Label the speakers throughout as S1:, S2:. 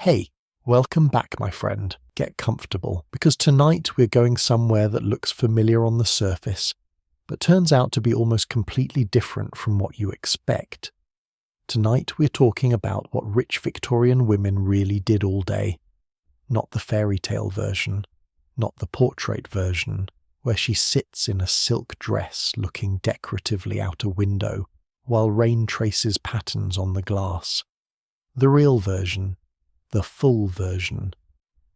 S1: Hey, welcome back, my friend. Get comfortable, because tonight we're going somewhere that looks familiar on the surface, but turns out to be almost completely different from what you expect. Tonight we're talking about what rich Victorian women really did all day. Not the fairy tale version, not the portrait version, where she sits in a silk dress looking decoratively out a window, while rain traces patterns on the glass. The real version. The full version,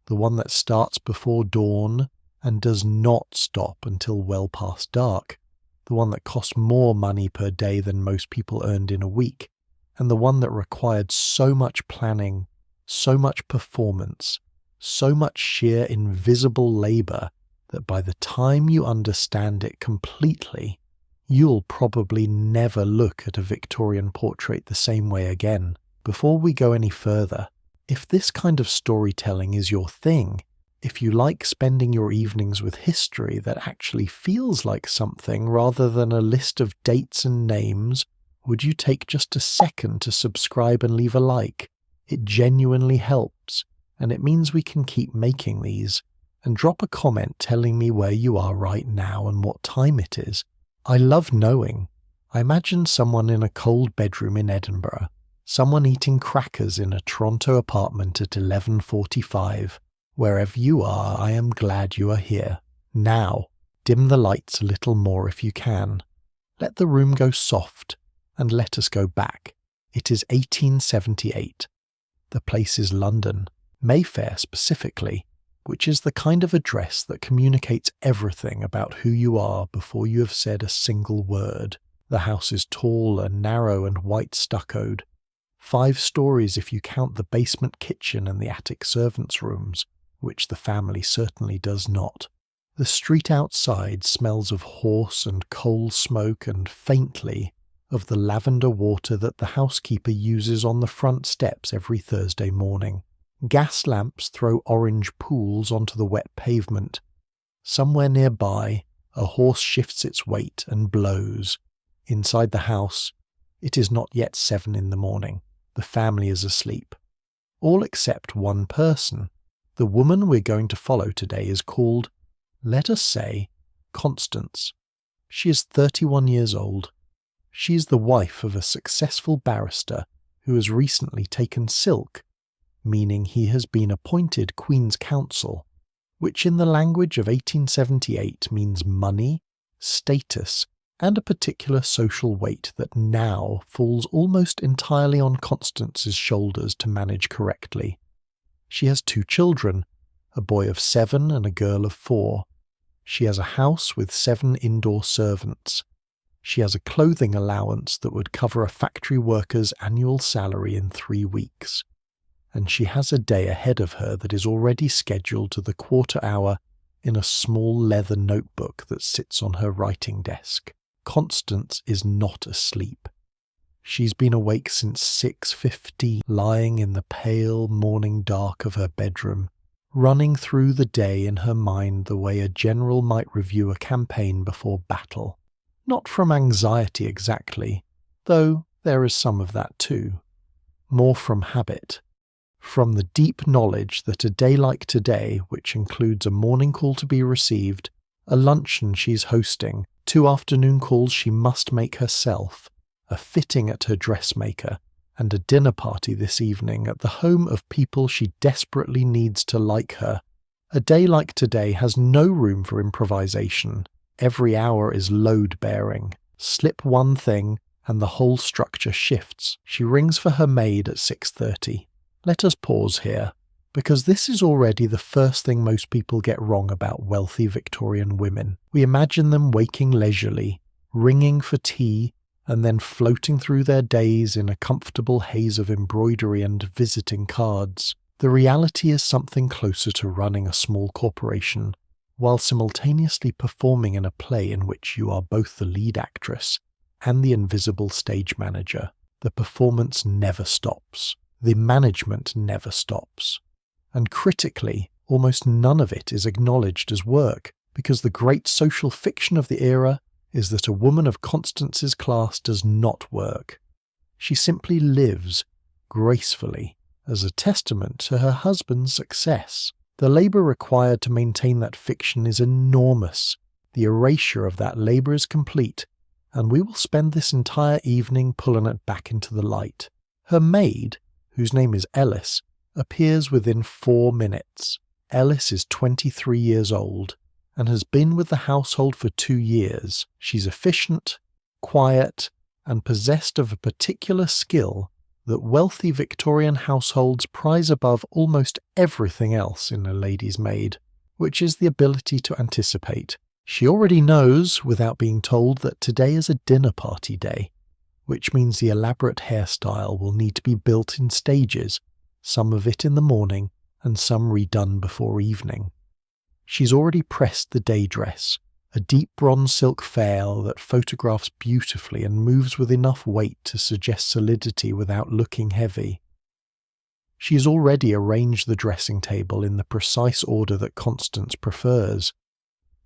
S1: the one that starts before dawn and does not stop until well past dark, the one that costs more money per day than most people earned in a week, and the one that required so much planning, so much performance, so much sheer invisible labour that by the time you understand it completely, you'll probably never look at a Victorian portrait the same way again. Before we go any further, if this kind of storytelling is your thing, if you like spending your evenings with history that actually feels like something rather than a list of dates and names, would you take just a second to subscribe and leave a like? It genuinely helps, and it means we can keep making these. And drop a comment telling me where you are right now and what time it is. I love knowing. I imagine someone in a cold bedroom in Edinburgh. Someone eating crackers in a Toronto apartment at 11:45. Wherever you are, I am glad you are here. Now, dim the lights a little more if you can. Let the room go soft, and let us go back. It is 1878. The place is London, Mayfair specifically, which is the kind of address that communicates everything about who you are before you have said a single word. The house is tall and narrow and white stuccoed. 5 stories if you count the basement kitchen and the attic servants' rooms, which the family certainly does not. The street outside smells of horse and coal smoke and, faintly, of the lavender water that the housekeeper uses on the front steps every Thursday morning. Gas lamps throw orange pools onto the wet pavement. Somewhere nearby, a horse shifts its weight and blows. Inside the house, it is not yet 7 in the morning. The family is asleep. All except one person. The woman we're going to follow today is called, let us say, Constance. She is 31 years old. She is the wife of a successful barrister who has recently taken silk, meaning he has been appointed Queen's Counsel, which in the language of 1878 means money, status, and a particular social weight that now falls almost entirely on Constance's shoulders to manage correctly. She has 2 children, a boy of 7 and a girl of 4. She has a house with 7 indoor servants. She has a clothing allowance that would cover a factory worker's annual salary in 3 weeks. And she has a day ahead of her that is already scheduled to the quarter hour in a small leather notebook that sits on her writing desk. Constance is not asleep. She's been awake since 6:50, lying in the pale morning dark of her bedroom, running through the day in her mind the way a general might review a campaign before battle. Not from anxiety exactly, though there is some of that too. More from habit. From the deep knowledge that a day like today, which includes a morning call to be received, a luncheon she's hosting, 2 afternoon calls she must make herself, a fitting at her dressmaker, and a dinner party this evening at the home of people she desperately needs to like her. A day like today has no room for improvisation. Every hour is load-bearing. Slip one thing, and the whole structure shifts. She rings for her maid at 6:30. Let us pause here, because this is already the first thing most people get wrong about wealthy Victorian women. We imagine them waking leisurely, ringing for tea, and then floating through their days in a comfortable haze of embroidery and visiting cards. The reality is something closer to running a small corporation, while simultaneously performing in a play in which you are both the lead actress and the invisible stage manager. The performance never stops. The management never stops. And critically, almost none of it is acknowledged as work, because the great social fiction of the era is that a woman of Constance's class does not work. She simply lives, gracefully, as a testament to her husband's success. The labour required to maintain that fiction is enormous. The erasure of that labour is complete, and we will spend this entire evening pulling it back into the light. Her maid, whose name is Ellis, appears within 4 minutes. Ellis is 23 years old and has been with the household for 2 years. She's efficient, quiet, and possessed of a particular skill that wealthy Victorian households prize above almost everything else in a lady's maid, which is the ability to anticipate. She already knows, without being told, that today is a dinner party day, which means the elaborate hairstyle will need to be built in stages, some of it in the morning and some redone before evening. She's already pressed the day dress, a deep bronze silk veil that photographs beautifully and moves with enough weight to suggest solidity without looking heavy. She's already arranged the dressing table in the precise order that Constance prefers.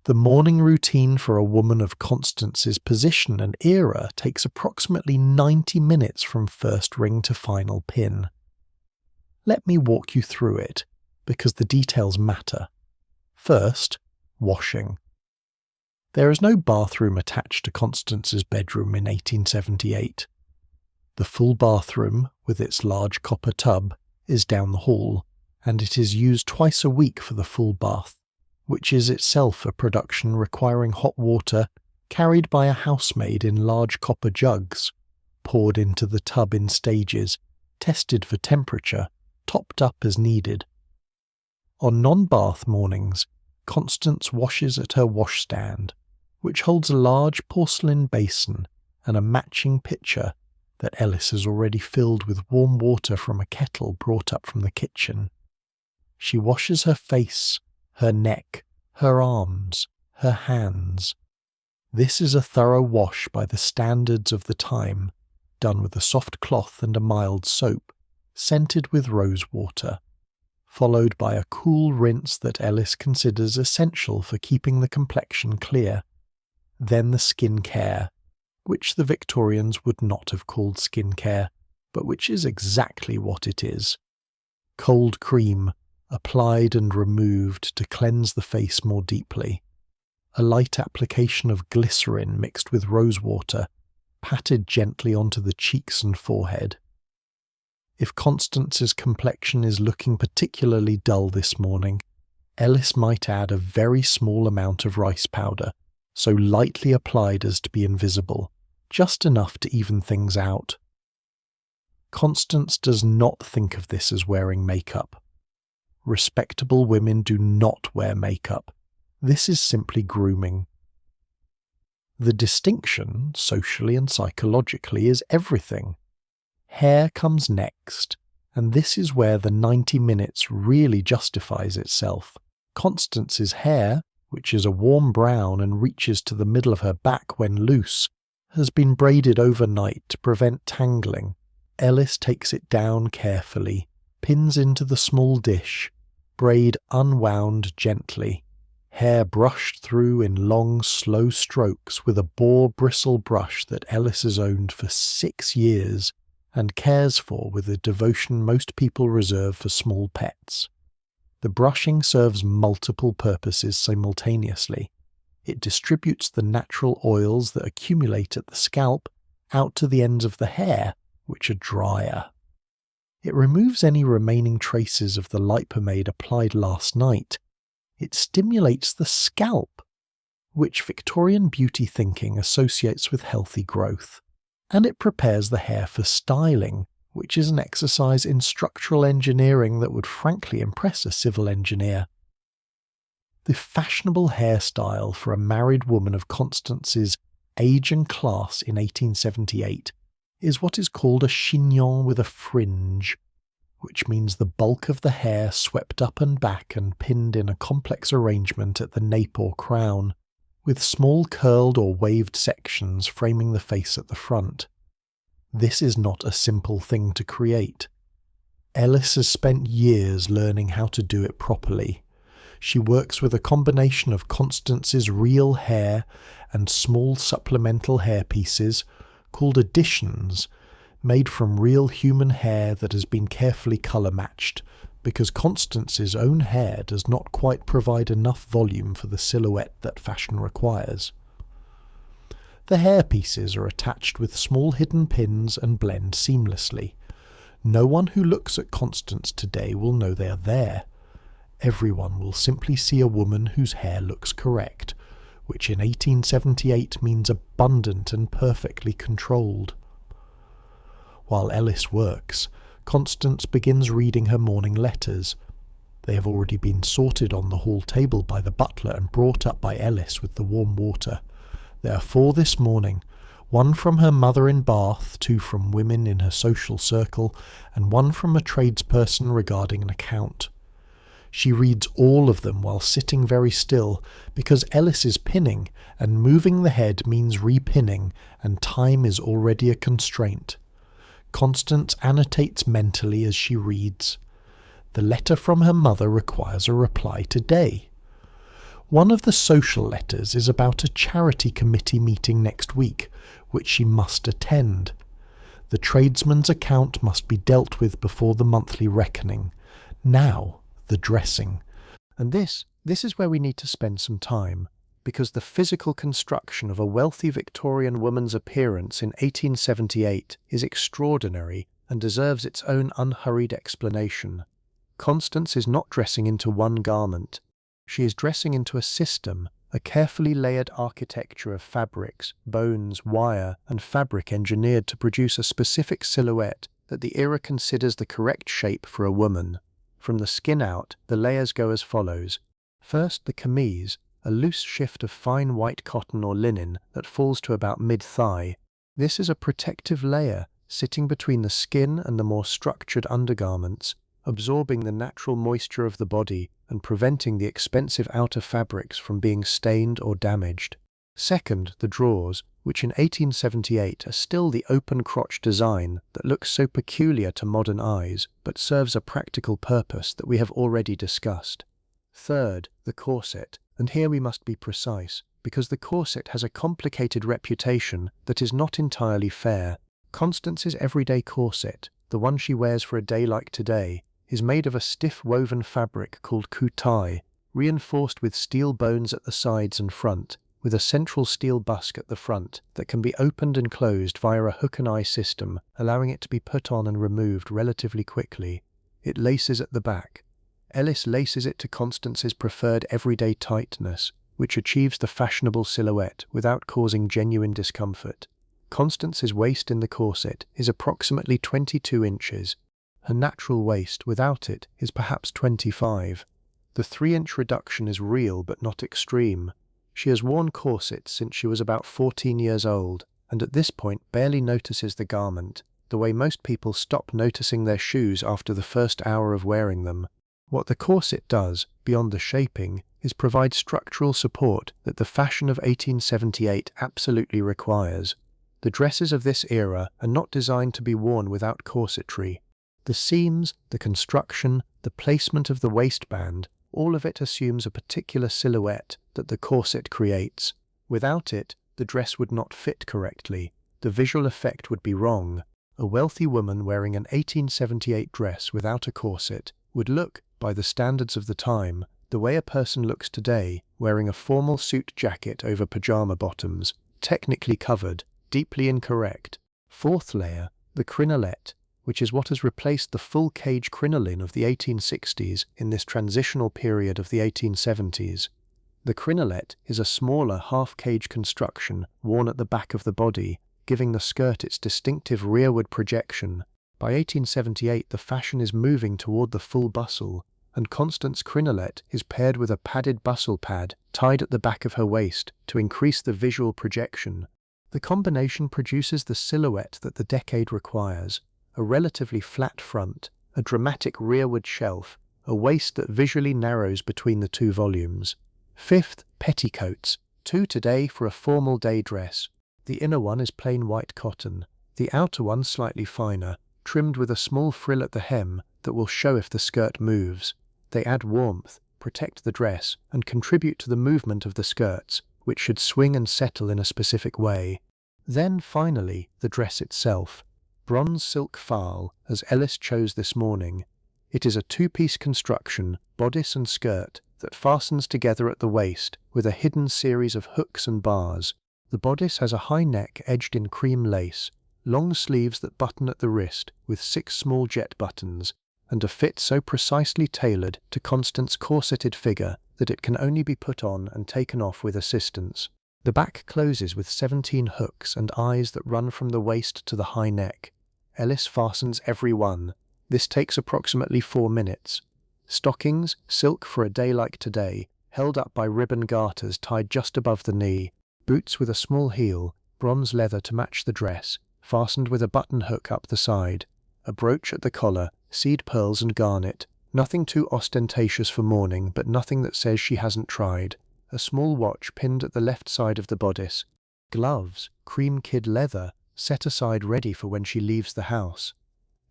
S1: The morning routine for a woman of Constance's position and era takes approximately 90 minutes from first ring to final pin. Let me walk you through it, because the details matter. First, washing. There is no bathroom attached to Constance's bedroom in 1878. The full bathroom, with its large copper tub, is down the hall, and it is used twice a week for the full bath, which is itself a production requiring hot water carried by a housemaid in large copper jugs, poured into the tub in stages, tested for temperature, topped up as needed. On non-bath mornings, Constance washes at her washstand, which holds a large porcelain basin and a matching pitcher that Ellis has already filled with warm water from a kettle brought up from the kitchen. She washes her face, her neck, her arms, her hands. This is a thorough wash by the standards of the time, done with a soft cloth and a mild soap, scented with rose water, followed by a cool rinse that Ellis considers essential for keeping the complexion clear. Then the skin care, which the Victorians would not have called skin care, but which is exactly what it is. Cold cream, applied and removed to cleanse the face more deeply. A light application of glycerin mixed with rose water, patted gently onto the cheeks and forehead. If Constance's complexion is looking particularly dull this morning, Ellis might add a very small amount of rice powder, so lightly applied as to be invisible, just enough to even things out. Constance does not think of this as wearing makeup. Respectable women do not wear makeup. This is simply grooming. The distinction, socially and psychologically, is everything. Hair comes next, and this is where the 90 minutes really justifies itself. Constance's hair, which is a warm brown and reaches to the middle of her back when loose, has been braided overnight to prevent tangling. Ellis takes it down carefully, pins into the small dish, braid unwound gently, hair brushed through in long, slow strokes with a boar bristle brush that Ellis has owned for 6 years and cares for with the devotion most people reserve for small pets. The brushing serves multiple purposes simultaneously. It distributes the natural oils that accumulate at the scalp out to the ends of the hair, which are drier. It removes any remaining traces of the light pomade applied last night. It stimulates the scalp, which Victorian beauty thinking associates with healthy growth. And it prepares the hair for styling, which is an exercise in structural engineering that would frankly impress a civil engineer. The fashionable hairstyle for a married woman of Constance's age and class in 1878 is what is called a chignon with a fringe, which means the bulk of the hair swept up and back and pinned in a complex arrangement at the nape or crown, with small curled or waved sections framing the face at the front. This is not a simple thing to create. Ellis has spent years learning how to do it properly. She works with a combination of Constance's real hair and small supplemental hair pieces, called additions, made from real human hair that has been carefully colour matched, because Constance's own hair does not quite provide enough volume for the silhouette that fashion requires. The hair pieces are attached with small hidden pins and blend seamlessly. No one who looks at Constance today will know they are there. Everyone will simply see a woman whose hair looks correct, which in 1878 means abundant and perfectly controlled. While Ellis works, Constance begins reading her morning letters. They have already been sorted on the hall table by the butler and brought up by Ellis with the warm water. There are 4 this morning, 1 from her mother in Bath, 2 from women in her social circle, and 1 from a tradesperson regarding an account. She reads all of them while sitting very still, because Ellis is pinning, and moving the head means repinning, and time is already a constraint. Constance annotates mentally as she reads. The letter from her mother requires a reply today. One of the social letters is about a charity committee meeting next week, which she must attend. The tradesman's account must be dealt with before the monthly reckoning. Now, the dressing. And this is where we need to spend some time, because the physical construction of a wealthy Victorian woman's appearance in 1878 is extraordinary and deserves its own unhurried explanation. Constance is not dressing into one garment. She is dressing into a system, a carefully layered architecture of fabrics, bones, wire, and fabric engineered to produce a specific silhouette that the era considers the correct shape for a woman. From the skin out, the layers go as follows. First, the camise, a loose shift of fine white cotton or linen that falls to about mid-thigh. This is a protective layer sitting between the skin and the more structured undergarments, absorbing the natural moisture of the body and preventing the expensive outer fabrics from being stained or damaged. Second, the drawers, which in 1878 are still the open crotch design that looks so peculiar to modern eyes, but serves a practical purpose that we have already discussed. Third, the corset, and here we must be precise, because the corset has a complicated reputation that is not entirely fair. Constance's everyday corset, the one she wears for a day like today, is made of a stiff woven fabric called couture, reinforced with steel bones at the sides and front, with a central steel busk at the front that can be opened and closed via a hook and eye system, allowing it to be put on and removed relatively quickly. It laces at the back. Ellis laces it to Constance's preferred everyday tightness, which achieves the fashionable silhouette without causing genuine discomfort. Constance's waist in the corset is approximately 22 inches. Her natural waist without it is perhaps 25. The 3-inch reduction is real but not extreme. She has worn corsets since she was about 14 years old, and at this point barely notices the garment, the way most people stop noticing their shoes after the first hour of wearing them. What the corset does, beyond the shaping, is provide structural support that the fashion of 1878 absolutely requires. The dresses of this era are not designed to be worn without corsetry. The seams, the construction, the placement of the waistband, all of it assumes a particular silhouette that the corset creates. Without it, the dress would not fit correctly. The visual effect would be wrong. A wealthy woman wearing an 1878 dress without a corset would look, by the standards of the time, the way a person looks today, wearing a formal suit jacket over pajama bottoms, technically covered, deeply incorrect. Fourth layer, the crinolette, which is what has replaced the full-cage crinoline of the 1860s in this transitional period of the 1870s. The crinolette is a smaller half-cage construction worn at the back of the body, giving the skirt its distinctive rearward projection. By 1878, the fashion is moving toward the full bustle, and Constance crinolette is paired with a padded bustle pad tied at the back of her waist to increase the visual projection. The combination produces the silhouette that the decade requires: a relatively flat front, a dramatic rearward shelf, a waist that visually narrows between the 2 volumes. Fifth, petticoats, 2 today for a formal day dress. The inner one is plain white cotton, the outer one slightly finer, trimmed with a small frill at the hem that will show if the skirt moves. They add warmth, protect the dress, and contribute to the movement of the skirts, which should swing and settle in a specific way. Then, finally, the dress itself. Bronze silk file, as Ellis chose this morning. It is a two-piece construction, bodice and skirt, that fastens together at the waist with a hidden series of hooks and bars. The bodice has a high neck edged in cream lace, long sleeves that button at the wrist with 6 small jet buttons, and a fit so precisely tailored to Constance's corseted figure that it can only be put on and taken off with assistance. The back closes with 17 hooks and eyes that run from the waist to the high neck. Ellis fastens every one. This takes approximately 4 minutes. Stockings, silk for a day like today, held up by ribbon garters tied just above the knee. Boots with a small heel, bronze leather to match the dress, fastened with a button hook up the side. A brooch at the collar, seed pearls and garnet. Nothing too ostentatious for morning, but nothing that says she hasn't tried. A small watch pinned at the left side of the bodice. Gloves, cream kid leather, set aside ready for when she leaves the house.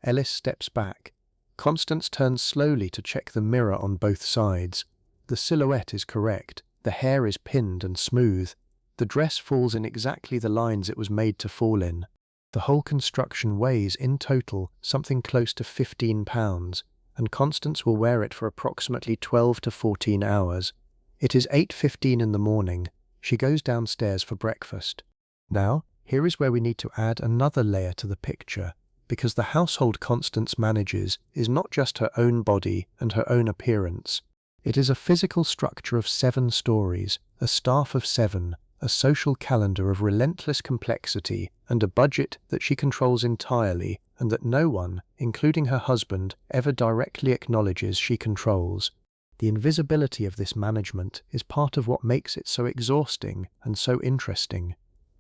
S1: Ellis steps back. Constance turns slowly to check the mirror on both sides. The silhouette is correct. The hair is pinned and smooth. The dress falls in exactly the lines it was made to fall in. The whole construction weighs, in total, something close to 15 pounds, and Constance will wear it for approximately 12 to 14 hours. It is 8:15 in the morning. She goes downstairs for breakfast. Now, here is where we need to add another layer to the picture, because the household Constance manages is not just her own body and her own appearance. It is a physical structure of 7 stories, a staff of 7, a social calendar of relentless complexity, and a budget that she controls entirely and that no one, including her husband, ever directly acknowledges she controls. The invisibility of this management is part of what makes it so exhausting and so interesting.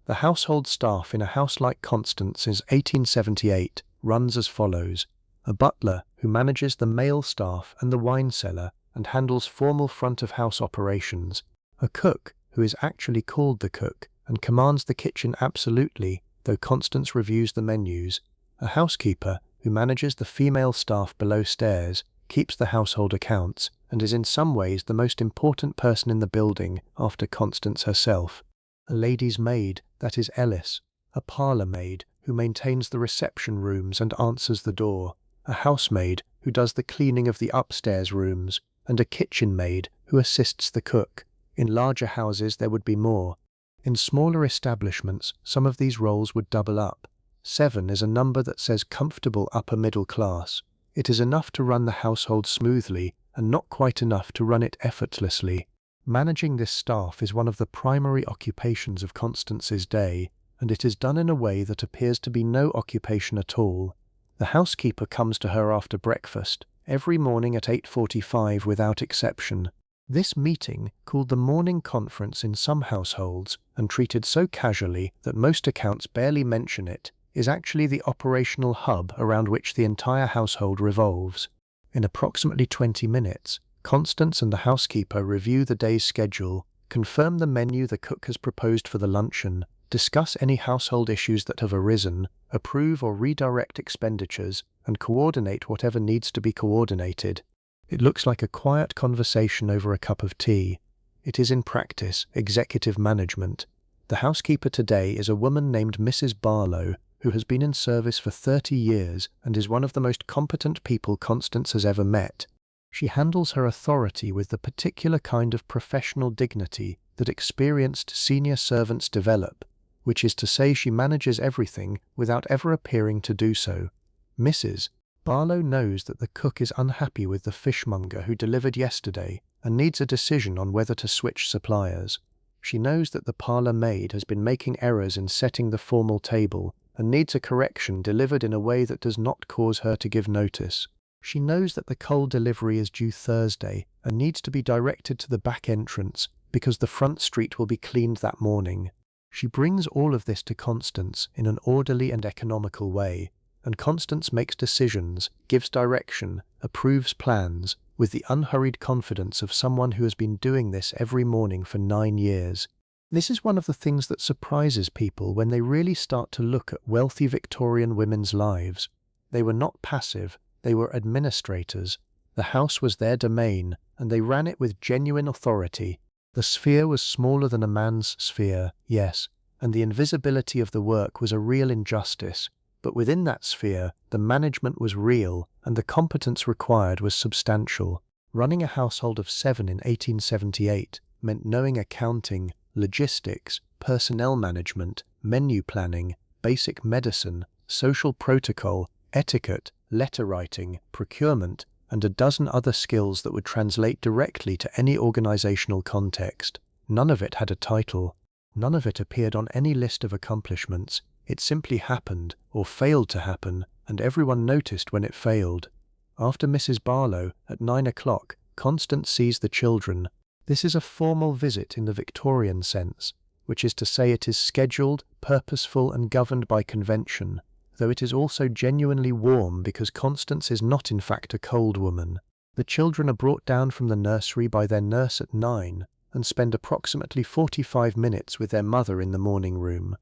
S1: The household staff in a house like Constance's 1878 runs as follows: a butler who manages the male staff and the wine cellar and handles formal front-of-house operations, a cook who is actually called the cook and commands the kitchen absolutely, though Constance reviews the menus, a housekeeper who manages the female staff below stairs, keeps the household accounts, and is in some ways the most important person in the building after Constance herself, a lady's maid, that is Ellis, a parlour maid who maintains the reception rooms and answers the door, a housemaid who does the cleaning of the upstairs rooms, and a kitchen maid who assists the cook. In larger houses there would be more. In smaller establishments, some of these roles would double up. 7 is a number that says comfortable upper middle class. It is enough to run the household smoothly and not quite enough to run it effortlessly. Managing this staff is one of the primary occupations of Constance's day, and it is done in a way that appears to be no occupation at all. The housekeeper comes to her after breakfast, every morning at 8:45 without exception. This meeting, called the morning conference in some households, and treated so casually that most accounts barely mention it, is actually the operational hub around which the entire household revolves. In approximately 20 minutes, Constance and the housekeeper review the day's schedule, confirm the menu the cook has proposed for the luncheon, discuss any household issues that have arisen, approve or redirect expenditures, and coordinate whatever needs to be coordinated. It looks like a quiet conversation over a cup of tea. It is in practice executive management. The housekeeper today is a woman named Mrs. Barlow, who has been in service for 30 years and is one of the most competent people Constance has ever met. She handles her authority with the particular kind of professional dignity that experienced senior servants develop, which is to say she manages everything without ever appearing to do so. Mrs. Barlow knows that the cook is unhappy with the fishmonger who delivered yesterday and needs a decision on whether to switch suppliers. She knows that the parlour maid has been making errors in setting the formal table and needs a correction delivered in a way that does not cause her to give notice. She knows that the coal delivery is due Thursday and needs to be directed to the back entrance because the front street will be cleaned that morning. She brings all of this to Constance in an orderly and economical way, and Constance makes decisions, gives direction, approves plans, with the unhurried confidence of someone who has been doing this every morning for 9 years. This is one of the things that surprises people when they really start to look at wealthy Victorian women's lives. They were not passive, they were administrators. The house was their domain, and they ran it with genuine authority. The sphere was smaller than a man's sphere, yes, and the invisibility of the work was a real injustice. But within that sphere, the management was real and the competence required was substantial. Running a household of 7 in 1878 meant knowing accounting, logistics, personnel management, menu planning, basic medicine, social protocol, etiquette, letter writing, procurement, and a dozen other skills that would translate directly to any organizational context. None of it had a title. None of it appeared on any list of accomplishments. It simply happened, or failed to happen, and everyone noticed when it failed. After Mrs. Barlow, at 9 o'clock, Constance sees the children. This is a formal visit in the Victorian sense, which is to say it is scheduled, purposeful, and governed by convention, though it is also genuinely warm because Constance is not in fact a cold woman. The children are brought down from the nursery by their nurse at 9 and spend approximately 45 minutes with their mother in the morning room.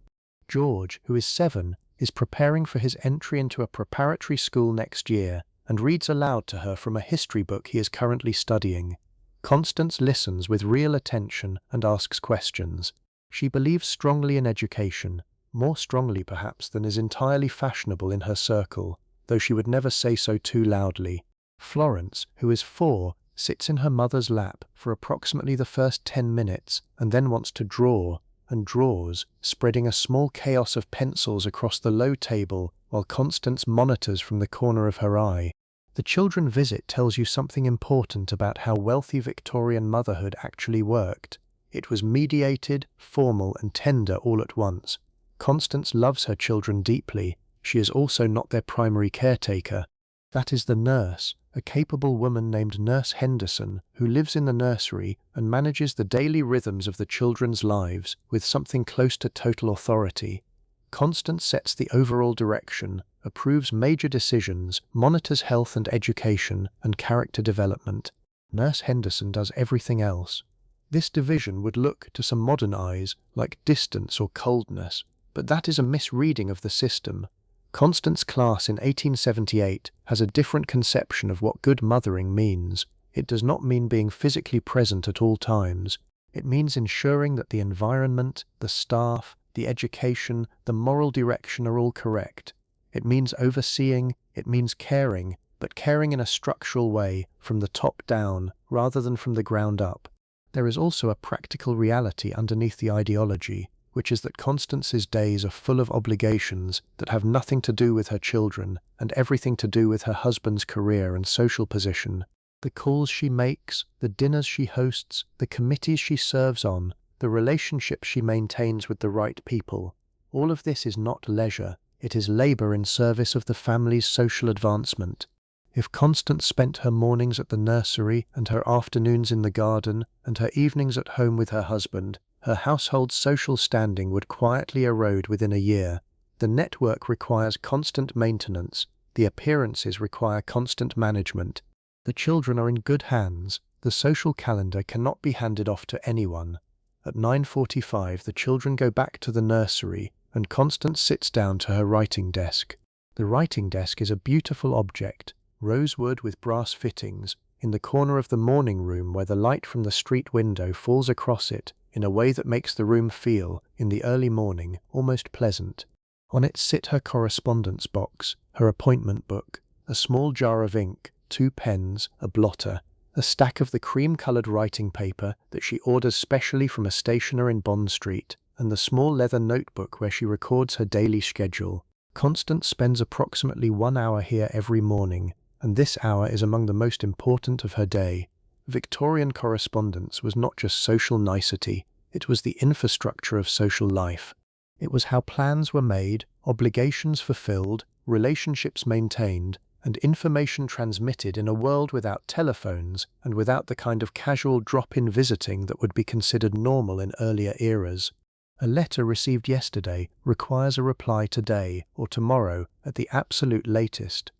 S1: George, who is 7, is preparing for his entry into a preparatory school next year and reads aloud to her from a history book he is currently studying. Constance listens with real attention and asks questions. She believes strongly in education, more strongly perhaps than is entirely fashionable in her circle, though she would never say so too loudly. Florence, who is 4, sits in her mother's lap for approximately the first 10 minutes and then wants to draw, and draws, spreading a small chaos of pencils across the low table while Constance monitors from the corner of her eye. The children visit tells you something important about how wealthy Victorian motherhood actually worked. It was mediated, formal, and tender all at once. Constance loves her children deeply. She is also not their primary caretaker. That is the nurse, a capable woman named Nurse Henderson, who lives in the nursery and manages the daily rhythms of the children's lives with something close to total authority. Constance sets the overall direction, approves major decisions, monitors health and education, and character development. Nurse Henderson does everything else. This division would look, to some modern eyes, like distance or coldness, but that is a misreading of the system. Constance's class in 1878 has a different conception of what good mothering means. It does not mean being physically present at all times. It means ensuring that the environment, the staff, the education, the moral direction are all correct. It means overseeing, it means caring, but caring in a structural way, from the top down, rather than from the ground up. There is also a practical reality underneath the ideology, which is that Constance's days are full of obligations that have nothing to do with her children and everything to do with her husband's career and social position. The calls she makes, the dinners she hosts, the committees she serves on, the relationships she maintains with the right people. All of this is not leisure, it is labor in service of the family's social advancement. If Constance spent her mornings at the nursery and her afternoons in the garden and her evenings at home with her husband, her household's social standing would quietly erode within a year. The network requires constant maintenance, the appearances require constant management. The children are in good hands, the social calendar cannot be handed off to anyone. At 9:45 the children go back to the nursery and Constance sits down to her writing desk. The writing desk is a beautiful object, rosewood with brass fittings, in the corner of the morning room where the light from the street window falls across it in a way that makes the room feel, in the early morning, almost pleasant. On it sit her correspondence box, her appointment book, a small jar of ink, 2 pens, a blotter, a stack of the cream-coloured writing paper that she orders specially from a stationer in Bond Street, and the small leather notebook where she records her daily schedule. Constance spends approximately 1 hour here every morning, and this hour is among the most important of her day. Victorian correspondence was not just social nicety, it was the infrastructure of social life. It was how plans were made, obligations fulfilled, relationships maintained, and information transmitted in a world without telephones and without the kind of casual drop-in visiting that would be considered normal in earlier eras. A letter received yesterday requires a reply today or tomorrow at the absolute latest.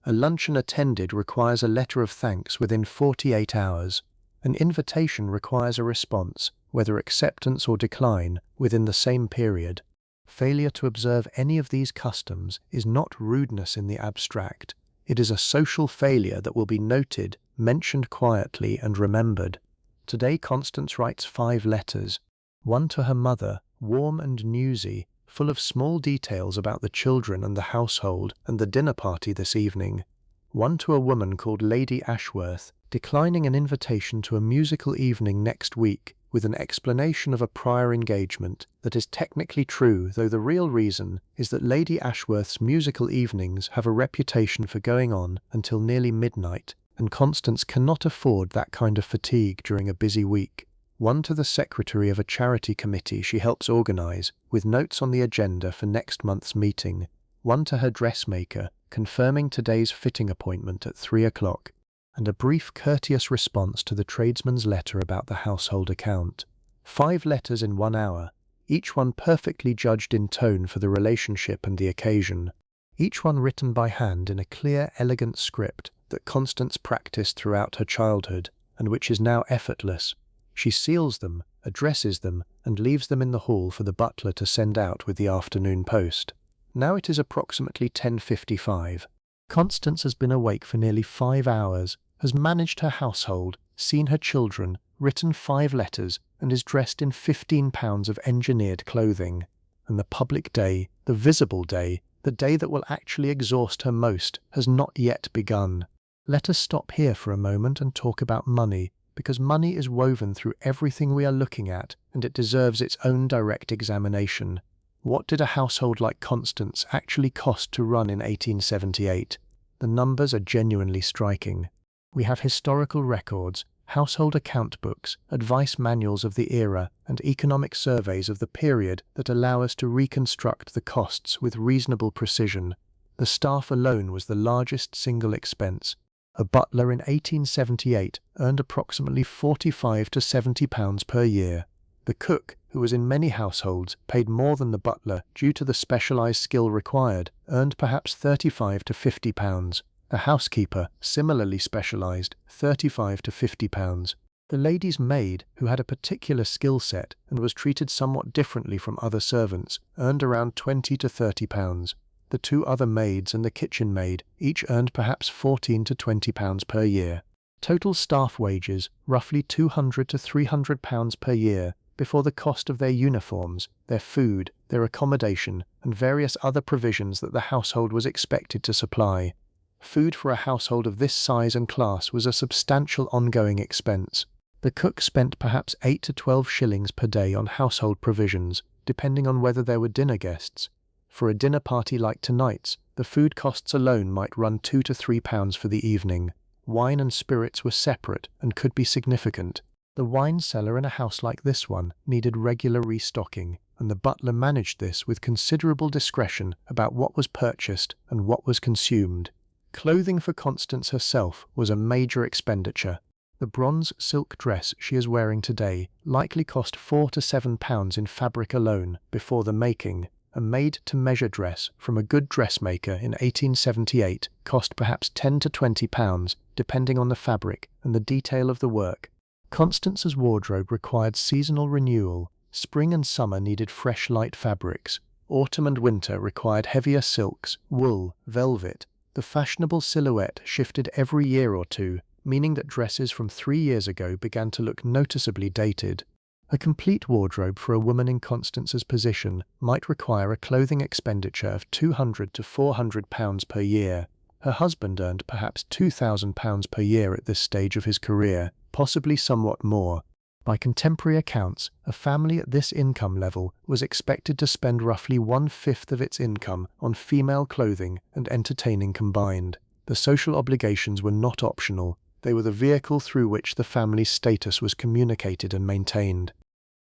S1: A luncheon attended requires a letter of thanks within 48 hours. An invitation requires a response, whether acceptance or decline, within the same period. Failure to observe any of these customs is not rudeness in the abstract. It is a social failure that will be noted, mentioned quietly, and remembered. Today Constance writes 5 letters. One to her mother, warm and newsy, full of small details about the children and the household and the dinner party this evening. One to a woman called Lady Ashworth, declining an invitation to a musical evening next week with an explanation of a prior engagement that is technically true, though the real reason is that Lady Ashworth's musical evenings have a reputation for going on until nearly midnight, and Constance cannot afford that kind of fatigue during a busy week. One to the secretary of a charity committee she helps organise, with notes on the agenda for next month's meeting. One to her dressmaker, confirming today's fitting appointment at 3 o'clock, and a brief courteous response to the tradesman's letter about the household account. 5 letters in 1 hour, each one perfectly judged in tone for the relationship and the occasion. Each one written by hand in a clear, elegant script that Constance practiced throughout her childhood, and which is now effortless. She seals them, addresses them, and leaves them in the hall for the butler to send out with the afternoon post. Now it is approximately 10:55. Constance has been awake for nearly 5 hours, has managed her household, seen her children, written 5 letters, and is dressed in £15 of engineered clothing. And the public day, the visible day, the day that will actually exhaust her most, has not yet begun. Let us stop here for a moment and talk about money, because money is woven through everything we are looking at, and it deserves its own direct examination. What did a household like Constance actually cost to run in 1878? The numbers are genuinely striking. We have historical records, household account books, advice manuals of the era, and economic surveys of the period that allow us to reconstruct the costs with reasonable precision. The staff alone was the largest single expense. A butler in 1878 earned approximately £45 to £70 per year. The cook, who was in many households paid more than the butler due to the specialised skill required, earned perhaps £35 to £50. A housekeeper, similarly specialised, £35 to £50. The lady's maid, who had a particular skill set and was treated somewhat differently from other servants, earned around £20 to £30. The 2 other maids and the kitchen maid each earned perhaps £14 to £20 per year. Total staff wages, roughly £200 to £300 per year, before the cost of their uniforms, their food, their accommodation, and various other provisions that the household was expected to supply. Food for a household of this size and class was a substantial ongoing expense. The cook spent perhaps 8 to 12 shillings per day on household provisions, depending on whether there were dinner guests. For a dinner party like tonight's, the food costs alone might run £2 to £3 for the evening. Wine and spirits were separate and could be significant. The wine cellar in a house like this one needed regular restocking, and the butler managed this with considerable discretion about what was purchased and what was consumed. Clothing for Constance herself was a major expenditure. The bronze silk dress she is wearing today likely cost £4 to £7 in fabric alone before the making. A made-to-measure dress from a good dressmaker in 1878 cost perhaps £10 to £20, depending on the fabric and the detail of the work. Constance's wardrobe required seasonal renewal. Spring and summer needed fresh light fabrics. Autumn and winter required heavier silks, wool, velvet. The fashionable silhouette shifted every year or two, meaning that dresses from 3 years ago began to look noticeably dated. A complete wardrobe for a woman in Constance's position might require a clothing expenditure of £200 to £400 per year. Her husband earned perhaps £2,000 per year at this stage of his career, possibly somewhat more. By contemporary accounts, a family at this income level was expected to spend roughly 1/5 of its income on female clothing and entertaining combined. The social obligations were not optional. They were the vehicle through which the family's status was communicated and maintained.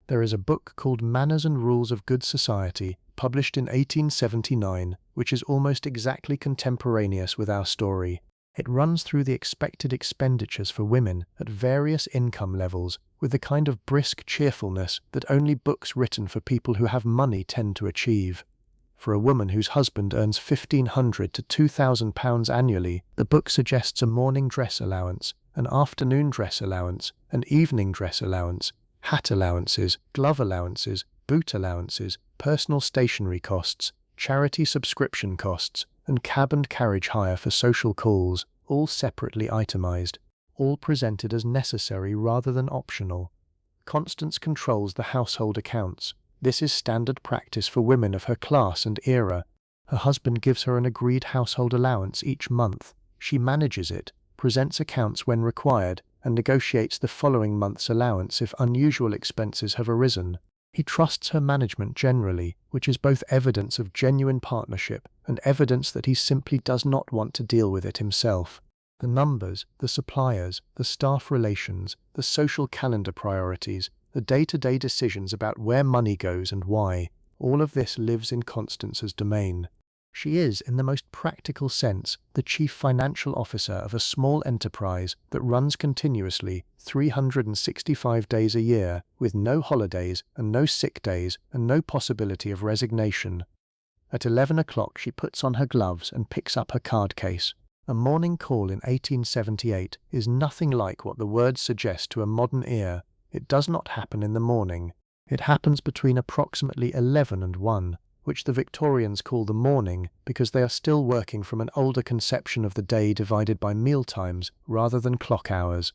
S1: There is a book called Manners and Rules of Good Society, published in 1879, which is almost exactly contemporaneous with our story. It runs through the expected expenditures for women at various income levels with the kind of brisk cheerfulness that only books written for people who have money tend to achieve. For a woman whose husband earns £1,500 to £2,000 annually, the book suggests a morning dress allowance, an afternoon dress allowance, an evening dress allowance, hat allowances, glove allowances, boot allowances, personal stationery costs, charity subscription costs, and cab and carriage hire for social calls, all separately itemised, all presented as necessary rather than optional. Constance controls the household accounts. This is standard practice for women of her class and era. Her husband gives her an agreed household allowance each month. She manages it, presents accounts when required, and negotiates the following month's allowance if unusual expenses have arisen. He trusts her management generally, which is both evidence of genuine partnership and evidence that he simply does not want to deal with it himself. The numbers, the suppliers, the staff relations, the social calendar priorities, the day-to-day decisions about where money goes and why, all of this lives in Constance's domain. She is, in the most practical sense, the chief financial officer of a small enterprise that runs continuously 365 days a year, with no holidays and no sick days and no possibility of resignation. At 11 o'clock she puts on her gloves and picks up her card case. A morning call in 1878 is nothing like what the words suggest to a modern ear. It does not happen in the morning. It happens between approximately 11 and 1, which the Victorians call the morning because they are still working from an older conception of the day divided by meal times rather than clock hours.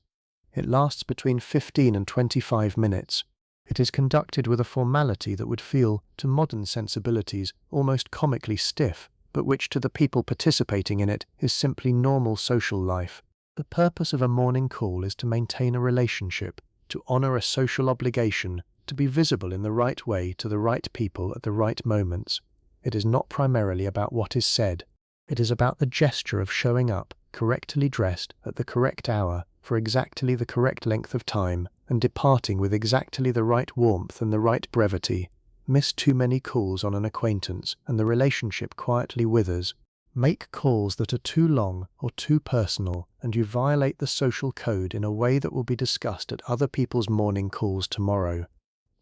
S1: It lasts between 15 and 25 minutes. It is conducted with a formality that would feel, to modern sensibilities, almost comically stiff, but which to the people participating in it is simply normal social life. The purpose of a morning call is to maintain a relationship, to honor a social obligation, to be visible in the right way to the right people at the right moments. It is not primarily about what is said. It is about the gesture of showing up, correctly dressed, at the correct hour, for exactly the correct length of time, and departing with exactly the right warmth and the right brevity. Miss too many calls on an acquaintance, and the relationship quietly withers. Make calls that are too long or too personal, and you violate the social code in a way that will be discussed at other people's morning calls tomorrow.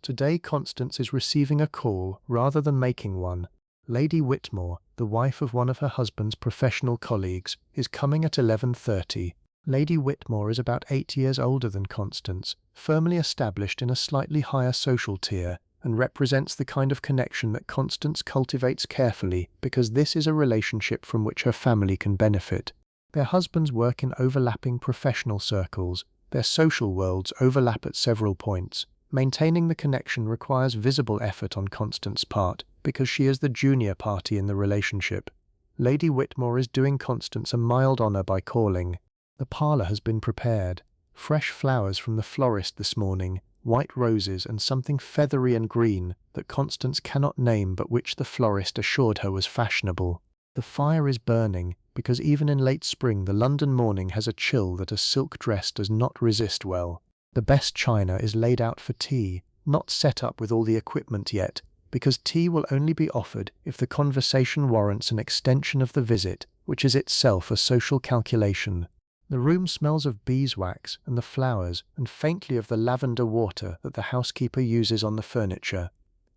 S1: Today Constance is receiving a call rather than making one. Lady Whitmore, the wife of one of her husband's professional colleagues, is coming at 11:30. Lady Whitmore is about 8 years older than Constance, firmly established in a slightly higher social tier, and represents the kind of connection that Constance cultivates carefully because this is a relationship from which her family can benefit. Their husbands work in overlapping professional circles. Their social worlds overlap at several points. Maintaining the connection requires visible effort on Constance's part because she is the junior party in the relationship. Lady Whitmore is doing Constance a mild honour by calling. The parlour has been prepared. Fresh flowers from the florist this morning, white roses and something feathery and green that Constance cannot name but which the florist assured her was fashionable. The fire is burning because even in late spring the London morning has a chill that a silk dress does not resist well. The best china is laid out for tea, not set up with all the equipment yet, because tea will only be offered if the conversation warrants an extension of the visit, which is itself a social calculation. The room smells of beeswax and the flowers, and faintly of the lavender water that the housekeeper uses on the furniture.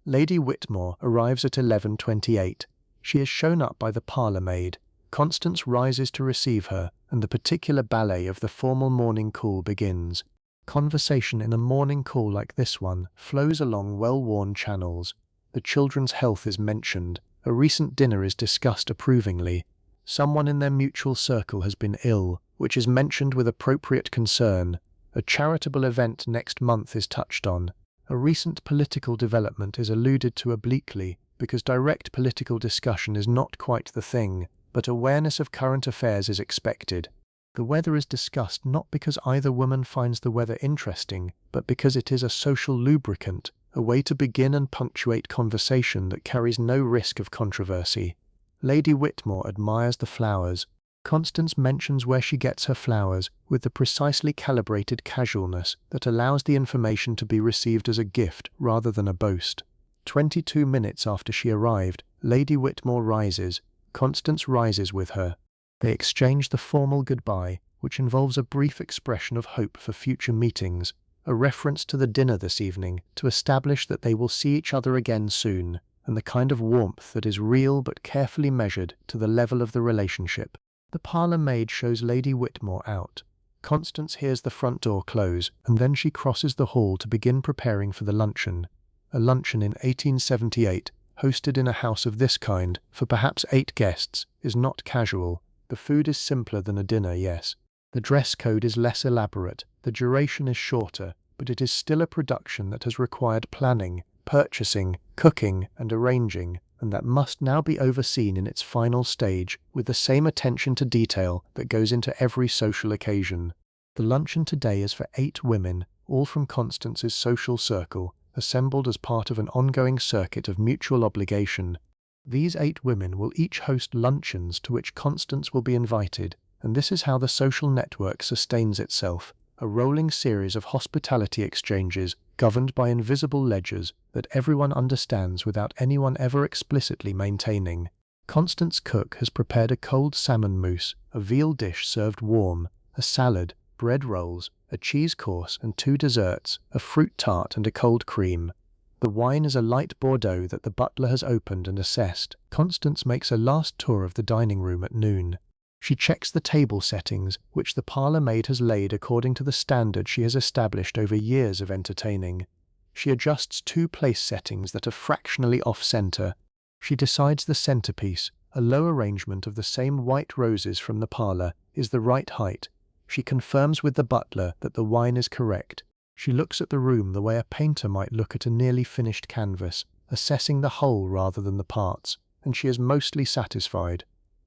S1: Lady Whitmore arrives at 11:28. She is shown up by the parlour maid. Constance rises to receive her, and the particular ballet of the formal morning call begins. Conversation in a morning call like this one flows along well-worn channels. The children's health is mentioned. A recent dinner is discussed approvingly. Someone in their mutual circle has been ill, which is mentioned with appropriate concern. A charitable event next month is touched on. A recent political development is alluded to obliquely, because direct political discussion is not quite the thing, but awareness of current affairs is expected. The weather is discussed not because either woman finds the weather interesting, but because it is a social lubricant, a way to begin and punctuate conversation that carries no risk of controversy. Lady Whitmore admires the flowers. Constance mentions where she gets her flowers, with the precisely calibrated casualness that allows the information to be received as a gift rather than a boast. 22 minutes after she arrived, Lady Whitmore rises. Constance rises with her. They exchange the formal goodbye, which involves a brief expression of hope for future meetings, a reference to the dinner this evening to establish that they will see each other again soon, and the kind of warmth that is real but carefully measured to the level of the relationship. The parlour maid shows Lady Whitmore out. Constance hears the front door close, and then she crosses the hall to begin preparing for the luncheon. A luncheon in 1878, hosted in a house of this kind, for perhaps 8 guests, is not casual. The food is simpler than a dinner, yes. The dress code is less elaborate, the duration is shorter, but it is still a production that has required planning, purchasing, cooking, and arranging, and that must now be overseen in its final stage with the same attention to detail that goes into every social occasion. The luncheon today is for 8 women, all from Constance's social circle, assembled as part of an ongoing circuit of mutual obligation. These 8 women will each host luncheons to which Constance will be invited, and this is how the social network sustains itself, a rolling series of hospitality exchanges governed by invisible ledgers that everyone understands without anyone ever explicitly maintaining. Constance Cook has prepared a cold salmon mousse, a veal dish served warm, a salad, bread rolls, a cheese course and 2 desserts, a fruit tart and a cold cream. The wine is a light Bordeaux that the butler has opened and assessed. Constance makes a last tour of the dining room at noon. She checks the table settings, which the parlour maid has laid according to the standard she has established over years of entertaining. She adjusts 2 place settings that are fractionally off-centre. She decides the centrepiece, a low arrangement of the same white roses from the parlour, is the right height. She confirms with the butler that the wine is correct. She looks at the room the way a painter might look at a nearly finished canvas, assessing the whole rather than the parts, and she is mostly satisfied.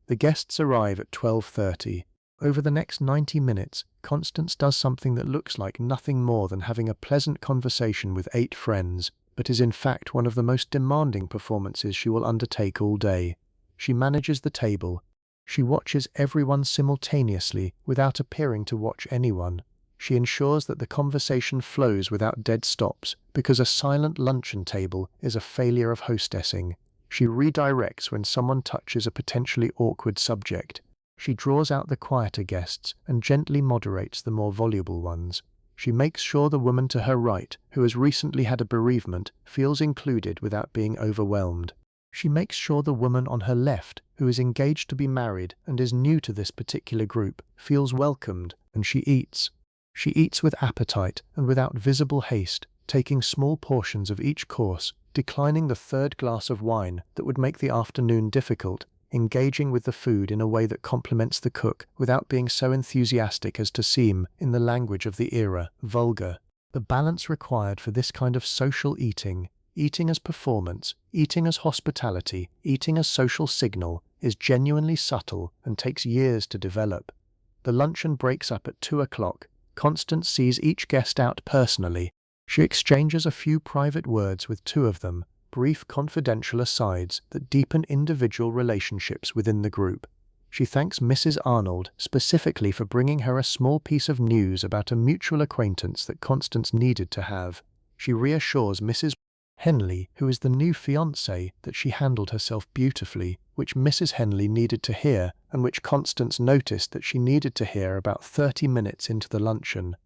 S1: The guests arrive at 12:30. Over the next 90 minutes, Constance does something that looks like nothing more than having a pleasant conversation with 8 friends, but is in fact one of the most demanding performances she will undertake all day. She manages the table. She watches everyone simultaneously without appearing to watch anyone. She ensures that the conversation flows without dead stops, because a silent luncheon table is a failure of hostessing. She redirects when someone touches a potentially awkward subject. She draws out the quieter guests and gently moderates the more voluble ones. She makes sure the woman to her right, who has recently had a bereavement, feels included without being overwhelmed. She makes sure the woman on her left, who is engaged to be married and is new to this particular group, feels welcomed, and she eats. She eats with appetite and without visible haste, taking small portions of each course, declining the 3rd glass of wine that would make the afternoon difficult, engaging with the food in a way that compliments the cook without being so enthusiastic as to seem, in the language of the era, vulgar. The balance required for this kind of social eating, eating as performance, eating as hospitality, eating as social signal, is genuinely subtle and takes years to develop. The luncheon breaks up at 2 o'clock. Constance sees each guest out personally. She exchanges a few private words with 2 of them, brief confidential asides that deepen individual relationships within the group. She thanks Mrs. Arnold specifically for bringing her a small piece of news about a mutual acquaintance that Constance needed to have. She reassures Mrs. Henley, who is the new fiancée, that she handled herself beautifully, which Mrs. Henley needed to hear, and which Constance noticed that she needed to hear about 30 minutes into the luncheon.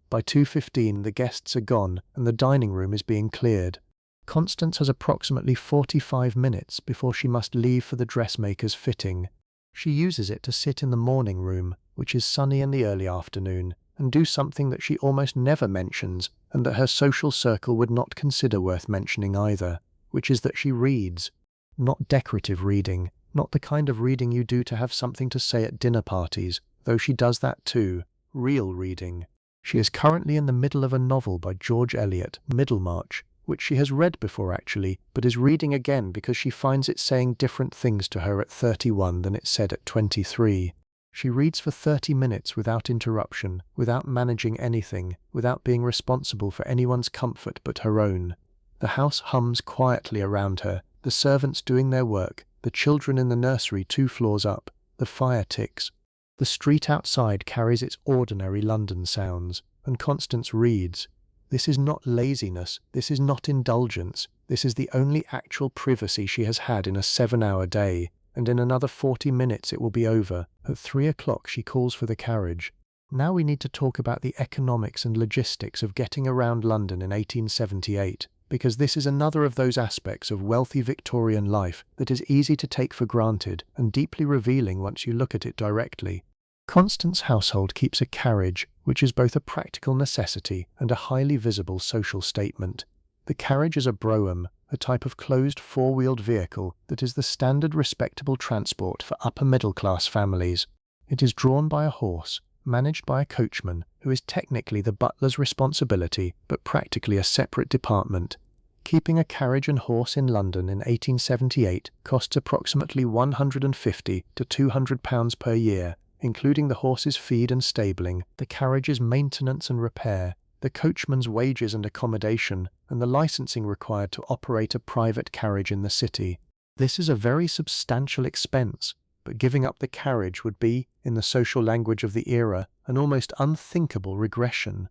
S1: By 2:15 the guests are gone, and the dining room is being cleared. Constance has approximately 45 minutes before she must leave for the dressmaker's fitting. She uses it to sit in the morning room, which is sunny in the early afternoon, and do something that she almost never mentions, and that her social circle would not consider worth mentioning either, which is that she reads. Not decorative reading, not the kind of reading you do to have something to say at dinner parties, though she does that too. Real reading. She is currently in the middle of a novel by George Eliot, Middlemarch, which she has read before actually, but is reading again because she finds it saying different things to her at 31 than it said at 23. She reads for 30 minutes without interruption, without managing anything, without being responsible for anyone's comfort but her own. The house hums quietly around her, the servants doing their work, the children in the nursery 2 floors up, the fire ticks. The street outside carries its ordinary London sounds, and Constance reads. This is not laziness, this is not indulgence, this is the only actual privacy she has had in a 7-hour day, and in another 40 minutes it will be over. At 3 o'clock she calls for the carriage. Now we need to talk about the economics and logistics of getting around London in 1878, because this is another of those aspects of wealthy Victorian life that is easy to take for granted and deeply revealing once you look at it directly. Constance's household keeps a carriage, which is both a practical necessity and a highly visible social statement. The carriage is a brougham, a type of closed 4-wheeled vehicle that is the standard respectable transport for upper-middle-class families. It is drawn by a horse, managed by a coachman, who is technically the butler's responsibility but practically a separate department. Keeping a carriage and horse in London in 1878 costs approximately £150 to £200 per year, including the horse's feed and stabling, the carriage's maintenance and repair, the coachman's wages and accommodation, and the licensing required to operate a private carriage in the city. This is a very substantial expense, but giving up the carriage would be, in the social language of the era, an almost unthinkable regression.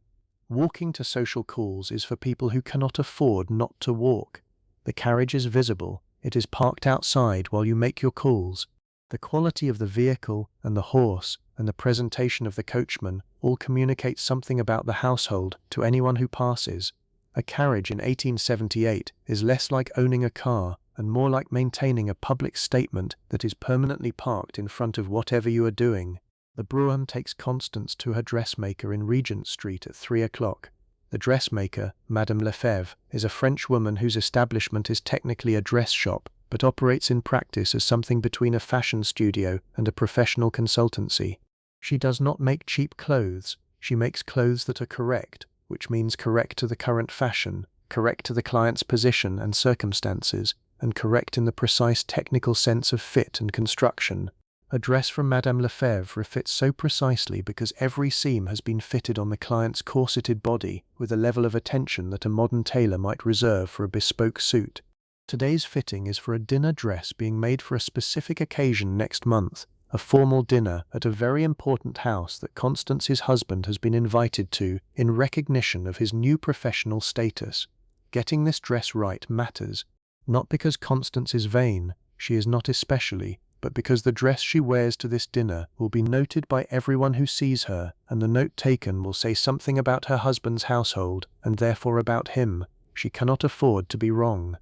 S1: Walking to social calls is for people who cannot afford not to walk. The carriage is visible, it is parked outside while you make your calls. The quality of the vehicle and the horse and the presentation of the coachman all communicate something about the household to anyone who passes. A carriage in 1878 is less like owning a car and more like maintaining a public statement that is permanently parked in front of whatever you are doing. The brougham takes Constance to her dressmaker in Regent Street at 3 o'clock. The dressmaker, Madame Lefebvre, is a French woman whose establishment is technically a dress shop, but operates in practice as something between a fashion studio and a professional consultancy. She does not make cheap clothes, she makes clothes that are correct, which means correct to the current fashion, correct to the client's position and circumstances, and correct in the precise technical sense of fit and construction. A dress from Madame Lefebvre fits so precisely because every seam has been fitted on the client's corseted body with a level of attention that a modern tailor might reserve for a bespoke suit. Today's fitting is for a dinner dress being made for a specific occasion next month, a formal dinner at a very important house that Constance's husband has been invited to in recognition of his new professional status. Getting this dress right matters, not because Constance is vain, she is not especially, but because the dress she wears to this dinner will be noted by everyone who sees her, and the note taken will say something about her husband's household, and therefore about him. She cannot afford to be wrong.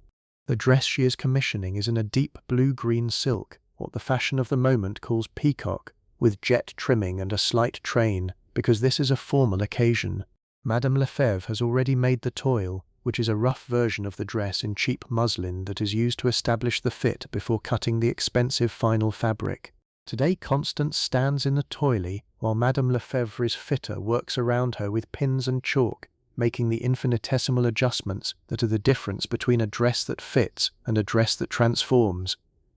S1: The dress she is commissioning is in a deep blue-green silk, what the fashion of the moment calls peacock, with jet trimming and a slight train, because this is a formal occasion. Madame Lefebvre has already made the toile, which is a rough version of the dress in cheap muslin that is used to establish the fit before cutting the expensive final fabric. Today Constance stands in the toilie while Madame Lefebvre's fitter works around her with pins and chalk, making the infinitesimal adjustments that are the difference between a dress that fits and a dress that transforms.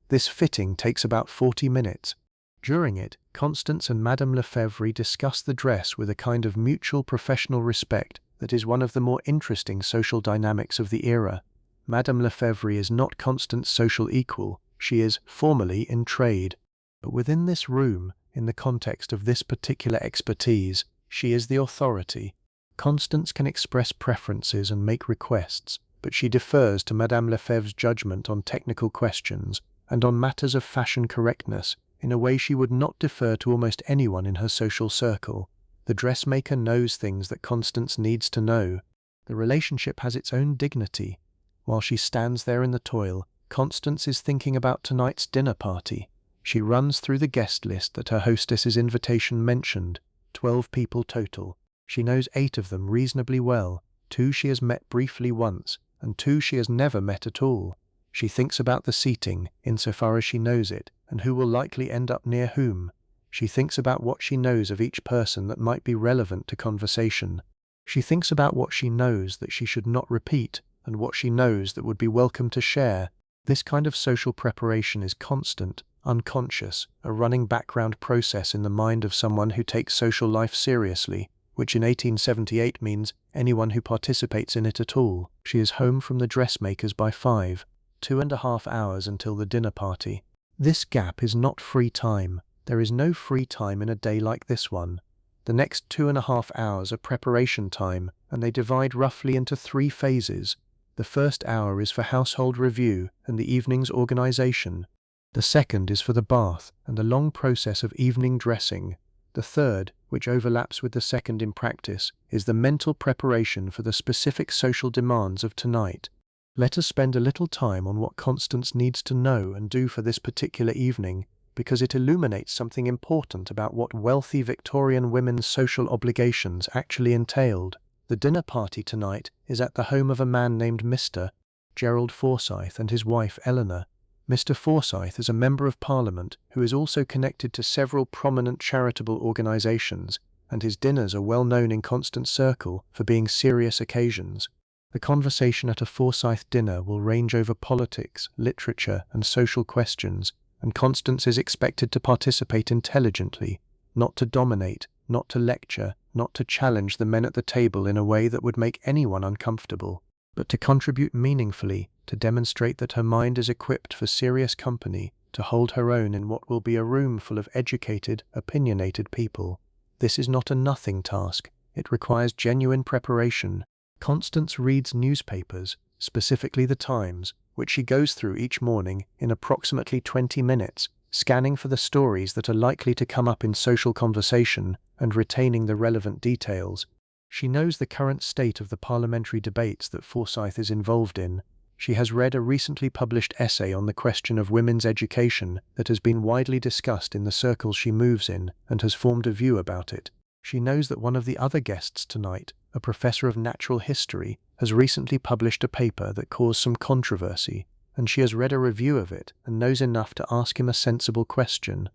S1: This fitting takes about 40 minutes. During it, Constance and Madame Lefebvre discuss the dress with a kind of mutual professional respect that is one of the more interesting social dynamics of the era. Madame Lefebvre is not Constance's social equal, she is formally in trade. But within this room, in the context of this particular expertise, she is the authority. Constance can express preferences and make requests, but she defers to Madame Lefebvre's judgment on technical questions and on matters of fashion correctness in a way she would not defer to almost anyone in her social circle. The dressmaker knows things that Constance needs to know. The relationship has its own dignity. While she stands there in the toil, Constance is thinking about tonight's dinner party. She runs through the guest list that her hostess's invitation mentioned, 12 people total. She knows 8 of them reasonably well, 2 she has met briefly once, and 2 she has never met at all. She thinks about the seating, insofar as she knows it, and who will likely end up near whom. She thinks about what she knows of each person that might be relevant to conversation. She thinks about what she knows that she should not repeat, and what she knows that would be welcome to share. This kind of social preparation is constant, unconscious, a running background process in the mind of someone who takes social life seriously, which in 1878 means anyone who participates in it at all. She is home from the dressmaker's by 5, 2.5 hours until the dinner party. This gap is not free time. There is no free time in a day like this one. The next 2.5 hours are preparation time, and they divide roughly into 3 phases. The first hour is for household review and the evening's organization. The second is for the bath and the long process of evening dressing. The third, which overlaps with the second in practice, is the mental preparation for the specific social demands of tonight. Let us spend a little time on what Constance needs to know and do for this particular evening, because it illuminates something important about what wealthy Victorian women's social obligations actually entailed. The dinner party tonight is at the home of a man named Mr. Gerald Forsyth and his wife Eleanor. Mr. Forsyth is a member of Parliament who is also connected to several prominent charitable organisations, and his dinners are well known in Constance's circle for being serious occasions. The conversation at a Forsyth dinner will range over politics, literature, and social questions, and Constance is expected to participate intelligently, not to dominate, not to lecture, not to challenge the men at the table in a way that would make anyone uncomfortable, but to contribute meaningfully, to demonstrate that her mind is equipped for serious company, to hold her own in what will be a room full of educated, opinionated people. This is not a nothing task. It requires genuine preparation. Constance reads newspapers, specifically the Times, which she goes through each morning in approximately 20 minutes, scanning for the stories that are likely to come up in social conversation and retaining the relevant details. She knows the current state of the parliamentary debates that Forsyth is involved in. She has read a recently published essay on the question of women's education that has been widely discussed in the circles she moves in and has formed a view about it. She knows that one of the other guests tonight, a professor of natural history, has recently published a paper that caused some controversy, and she has read a review of it and knows enough to ask him a sensible question.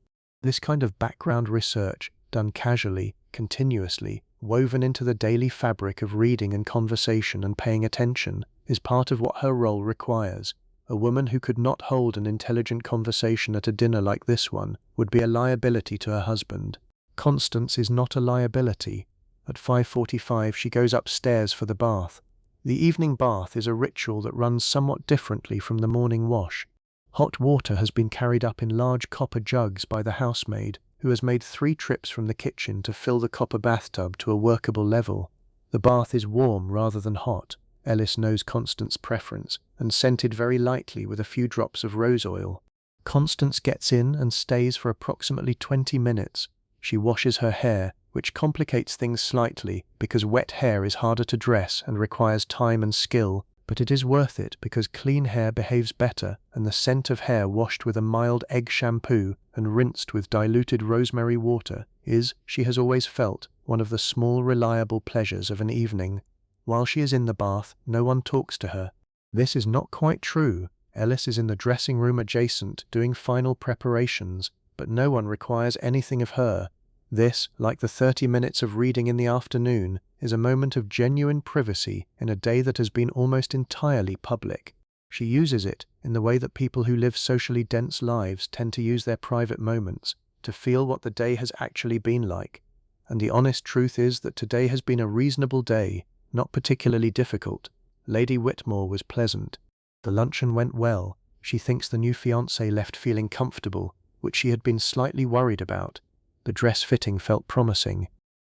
S1: This kind of background research, done casually, continuously, woven into the daily fabric of reading and conversation and paying attention, is part of what her role requires. A woman who could not hold an intelligent conversation at a dinner like this one would be a liability to her husband. Constance is not a liability. At 5:45 she goes upstairs for the bath. The evening bath is a ritual that runs somewhat differently from the morning wash. Hot water has been carried up in large copper jugs by the housemaid, who has made 3 trips from the kitchen to fill the copper bathtub to a workable level. The bath is warm rather than hot. Ellis knows Constance's preference, and scented very lightly with a few drops of rose oil. Constance gets in and stays for approximately 20 minutes. She washes her hair, which complicates things slightly because wet hair is harder to dress and requires time and skill, but it is worth it because clean hair behaves better, and the scent of hair washed with a mild egg shampoo and rinsed with diluted rosemary water is, she has always felt, one of the small reliable pleasures of an evening. While she is in the bath, no one talks to her. This is not quite true. Ellis is in the dressing room adjacent doing final preparations, but no one requires anything of her. This, like the 30 minutes of reading in the afternoon, is a moment of genuine privacy in a day that has been almost entirely public. She uses it in the way that people who live socially dense lives tend to use their private moments, to feel what the day has actually been like. And the honest truth is that today has been a reasonable day, not particularly difficult. Lady Whitmore was pleasant. The luncheon went well. She thinks the new fiancé left feeling comfortable, which she had been slightly worried about. The dress fitting felt promising.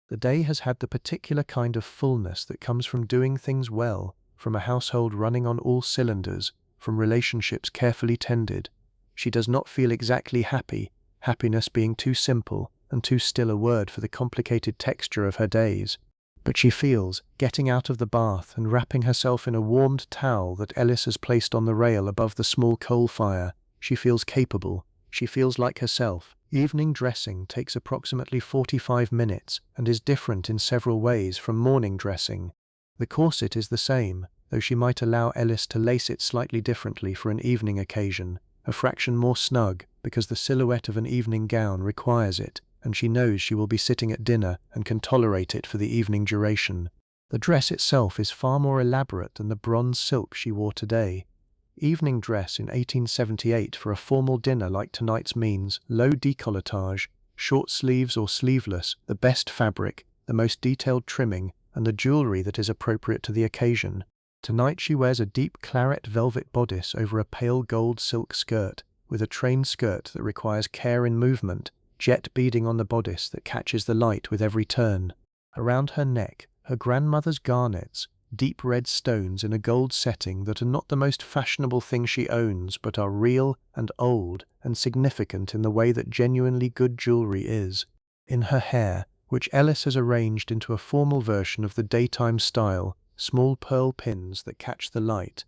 S1: The day has had the particular kind of fullness that comes from doing things well, from a household running on all cylinders, from relationships carefully tended. She does not feel exactly happy, happiness being too simple and too still a word for the complicated texture of her days. But she feels, getting out of the bath and wrapping herself in a warmed towel that Ellis has placed on the rail above the small coal fire, she feels capable. She feels like herself. Evening dressing takes approximately 45 minutes and is different in several ways from morning dressing. The corset is the same, though she might allow Ellis to lace it slightly differently for an evening occasion, a fraction more snug because the silhouette of an evening gown requires it, and she knows she will be sitting at dinner and can tolerate it for the evening duration. The dress itself is far more elaborate than the bronze silk she wore today. Evening dress in 1878 for a formal dinner like tonight's means low décolletage, short sleeves or sleeveless, the best fabric, the most detailed trimming, and the jewellery that is appropriate to the occasion. Tonight she wears a deep claret velvet bodice over a pale gold silk skirt, with a train skirt that requires care in movement, jet beading on the bodice that catches the light with every turn. Around her neck, her grandmother's garnets, deep red stones in a gold setting that are not the most fashionable thing she owns but are real and old and significant in the way that genuinely good jewellery is. In her hair, which Ellis has arranged into a formal version of the daytime style, small pearl pins that catch the light.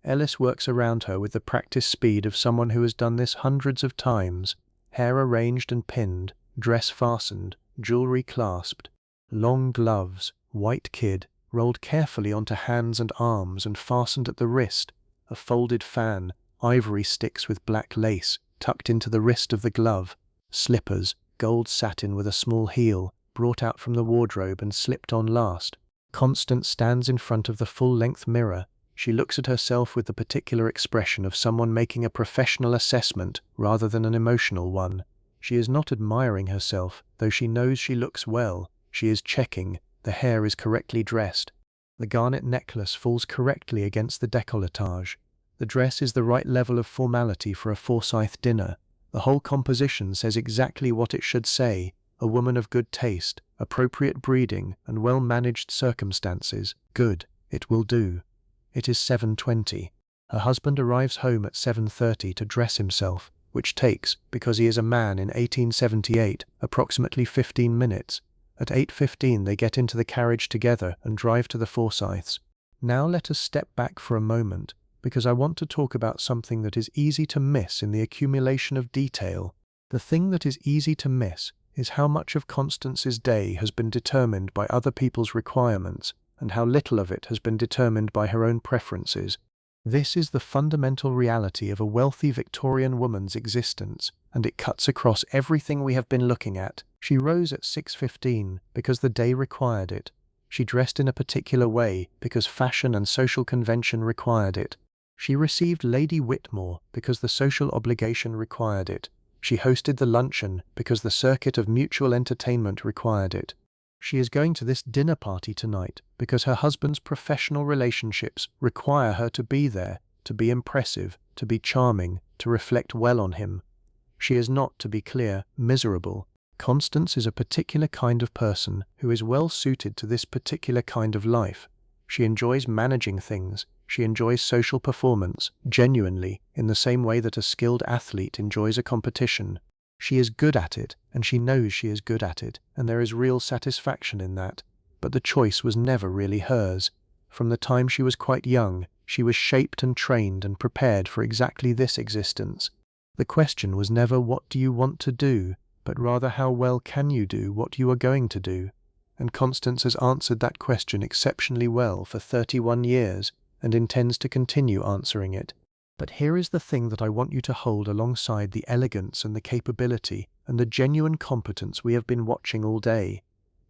S1: Ellis works around her with the practiced speed of someone who has done this hundreds of times. Hair arranged and pinned, dress fastened, jewellery clasped. Long gloves, white kid, rolled carefully onto hands and arms and fastened at the wrist, a folded fan, ivory sticks with black lace, tucked into the wrist of the glove, slippers, gold satin with a small heel, brought out from the wardrobe and slipped on last, Constance stands in front of the full-length mirror. She looks at herself with the particular expression of someone making a professional assessment rather than an emotional one. She is not admiring herself, though she knows she looks well. She is checking. The hair is correctly dressed. The garnet necklace falls correctly against the décolletage. The dress is the right level of formality for a Forsyth dinner. The whole composition says exactly what it should say: a woman of good taste, appropriate breeding, and well-managed circumstances. Good. It will do. It is 7:20. Her husband arrives home at 7:30 to dress himself, which takes, because he is a man in 1878, approximately 15 minutes. At 8:15 they get into the carriage together and drive to the Forsyths. Now let us step back for a moment, because I want to talk about something that is easy to miss in the accumulation of detail. The thing that is easy to miss is how much of Constance's day has been determined by other people's requirements, and how little of it has been determined by her own preferences. This is the fundamental reality of a wealthy Victorian woman's existence, and it cuts across everything we have been looking at. She rose at 6:15 because the day required it. She dressed in a particular way because fashion and social convention required it. She received Lady Whitmore because the social obligation required it. She hosted the luncheon because the circuit of mutual entertainment required it. She is going to this dinner party tonight because her husband's professional relationships require her to be there, to be impressive, to be charming, to reflect well on him. She is not, to be clear, miserable. Constance is a particular kind of person who is well suited to this particular kind of life. She enjoys managing things. She enjoys social performance, genuinely, in the same way that a skilled athlete enjoys a competition. She is good at it, and she knows she is good at it, and there is real satisfaction in that. But the choice was never really hers. From the time she was quite young, she was shaped and trained and prepared for exactly this existence. The question was never what do you want to do, but rather how well can you do what you are going to do. And Constance has answered that question exceptionally well for 31 years, and intends to continue answering it. But here is the thing that I want you to hold alongside the elegance and the capability and the genuine competence we have been watching all day.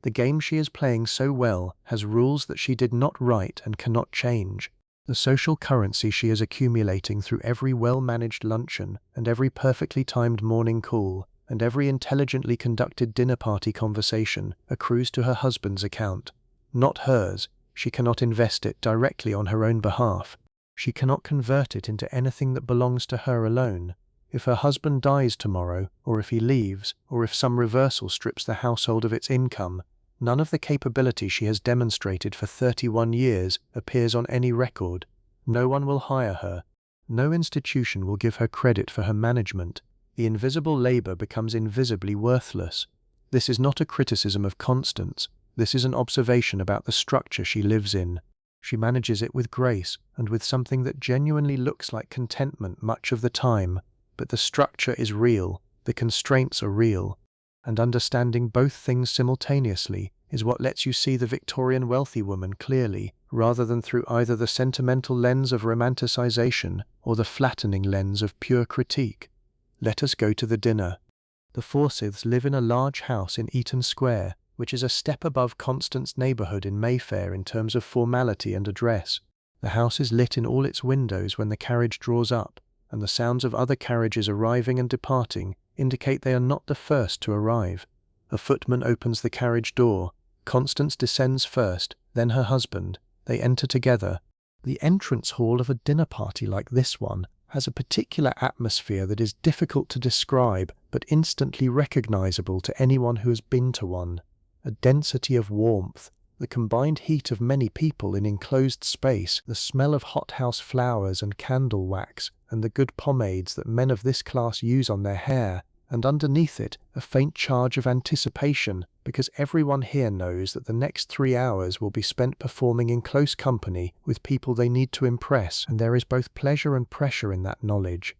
S1: The game she is playing so well has rules that she did not write and cannot change. The social currency she is accumulating through every well-managed luncheon and every perfectly timed morning call and every intelligently conducted dinner party conversation accrues to her husband's account. Not hers. She cannot invest it directly on her own behalf. She cannot convert it into anything that belongs to her alone. If her husband dies tomorrow, or if he leaves, or if some reversal strips the household of its income, none of the capability she has demonstrated for 31 years appears on any record. No one will hire her. No institution will give her credit for her management. The invisible labor becomes invisibly worthless. This is not a criticism of Constance. This is an observation about the structure she lives in. She manages it with grace and with something that genuinely looks like contentment much of the time, but the structure is real, the constraints are real, and understanding both things simultaneously is what lets you see the Victorian wealthy woman clearly, rather than through either the sentimental lens of romanticization or the flattening lens of pure critique. Let us go to the dinner. The Forsyths live in a large house in Eaton Square, which is a step above Constance's neighbourhood in Mayfair in terms of formality and address. The house is lit in all its windows when the carriage draws up, and the sounds of other carriages arriving and departing indicate they are not the first to arrive. A footman opens the carriage door. Constance descends first, then her husband. They enter together. The entrance hall of a dinner party like this one has a particular atmosphere that is difficult to describe but instantly recognizable to anyone who has been to one. A density of warmth, the combined heat of many people in enclosed space, the smell of hothouse flowers and candle wax, and the good pomades that men of this class use on their hair, and underneath it a faint charge of anticipation, because everyone here knows that the next 3 hours will be spent performing in close company with people they need to impress, and there is both pleasure and pressure in that knowledge.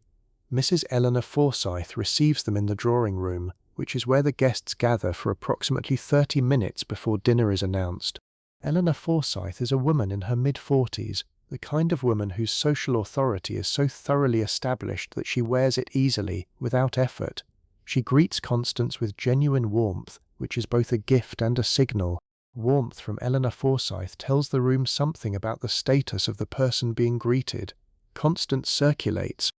S1: Mrs. Eleanor Forsyth receives them in the drawing room, which is where the guests gather for approximately 30 minutes before dinner is announced. Eleanor Forsyth is a woman in her mid-40s, the kind of woman whose social authority is so thoroughly established that she wears it easily, without effort. She greets Constance with genuine warmth, which is both a gift and a signal. Warmth from Eleanor Forsyth tells the room something about the status of the person being greeted. Constance circulates.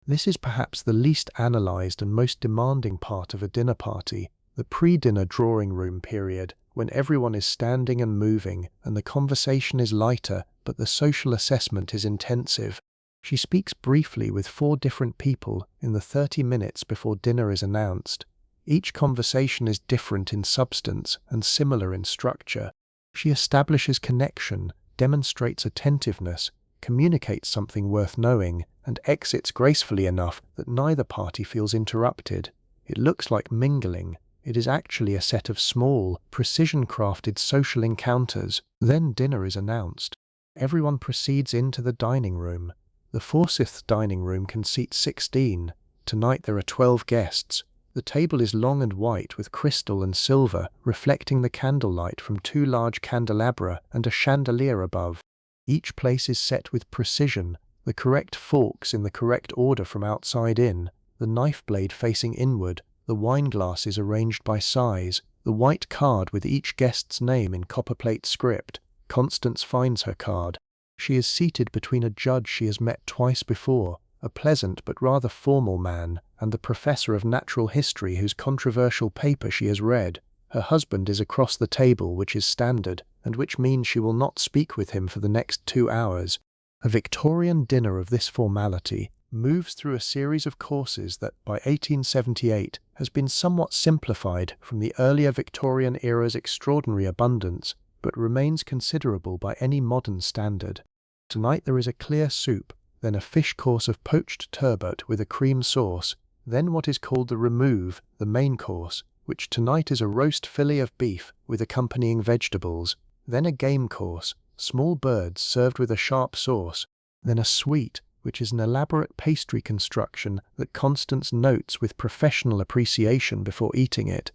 S1: This is perhaps the least analysed and most demanding part of a dinner party, the pre-dinner drawing room period, when everyone is standing and moving, and the conversation is lighter, but the social assessment is intensive. She speaks briefly with 4 different people in the 30 minutes before dinner is announced. Each conversation is different in substance and similar in structure. She establishes connection, demonstrates attentiveness, communicates something worth knowing, and exits gracefully enough that neither party feels interrupted. It looks like mingling. It is actually a set of small, precision-crafted social encounters. Then dinner is announced. Everyone proceeds into the dining room. The Forsyth dining room can seat 16. Tonight there are 12 guests. The table is long and white with crystal and silver, reflecting the candlelight from 2 large candelabra and a chandelier above. Each place is set with precision, the correct forks in the correct order from outside in, the knife blade facing inward, the wine glasses arranged by size, the white card with each guest's name in copperplate script. Constance finds her card. She is seated between a judge she has met twice before, a pleasant but rather formal man, and the professor of natural history whose controversial paper she has read. Her husband is across the table, which is standard, and which means she will not speak with him for the next 2 hours. A Victorian dinner of this formality moves through a series of courses that, by 1878, has been somewhat simplified from the earlier Victorian era's extraordinary abundance, but remains considerable by any modern standard. Tonight there is a clear soup, then a fish course of poached turbot with a cream sauce, then what is called the remove, the main course, which tonight is a roast fillet of beef with accompanying vegetables, then a game course, small birds served with a sharp sauce, then a sweet, which is an elaborate pastry construction that Constance notes with professional appreciation before eating it,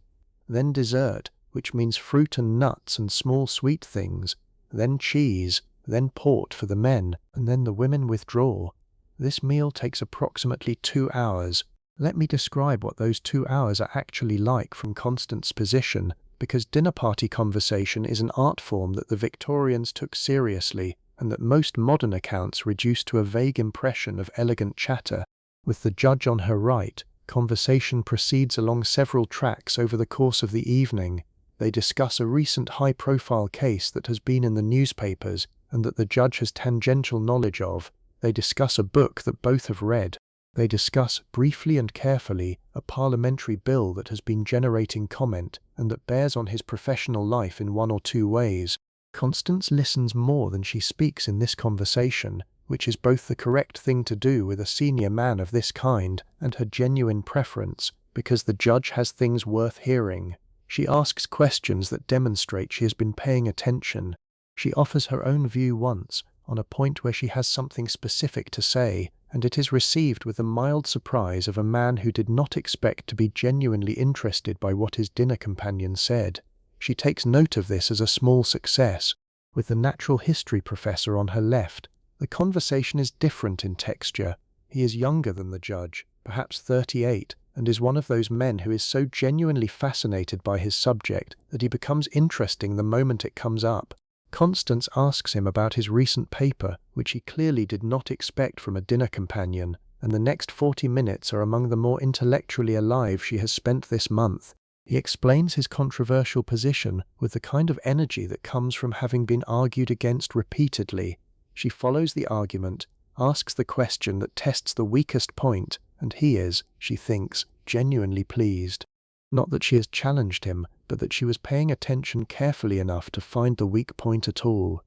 S1: then dessert, which means fruit and nuts and small sweet things, then cheese, then port for the men, and then the women withdraw. This meal takes approximately 2 hours. Let me describe what those 2 hours are actually like from Constance's position, because dinner party conversation is an art form that the Victorians took seriously, and that most modern accounts reduce to a vague impression of elegant chatter. With the judge on her right, conversation proceeds along several tracks over the course of the evening. They discuss a recent high-profile case that has been in the newspapers and that the judge has tangential knowledge of. They discuss a book that both have read. They discuss, briefly and carefully, a parliamentary bill that has been generating comment and that bears on his professional life in 1 or 2 ways. Constance listens more than she speaks in this conversation, which is both the correct thing to do with a senior man of this kind and her genuine preference, because the judge has things worth hearing. She asks questions that demonstrate she has been paying attention. She offers her own view once, on a point where she has something specific to say, and it is received with the mild surprise of a man who did not expect to be genuinely interested by what his dinner companion said. She takes note of this as a small success. With the natural history professor on her left, the conversation is different in texture. He is younger than the judge, perhaps 38, and is one of those men who is so genuinely fascinated by his subject that he becomes interesting the moment it comes up. Constance asks him about his recent paper, which he clearly did not expect from a dinner companion, and the next 40 minutes are among the more intellectually alive she has spent this month. He explains his controversial position with the kind of energy that comes from having been argued against repeatedly. She follows the argument, asks the question that tests the weakest point, and he is, she thinks, genuinely pleased. Not that she has challenged him, but that she was paying attention carefully enough to find the weak point at all.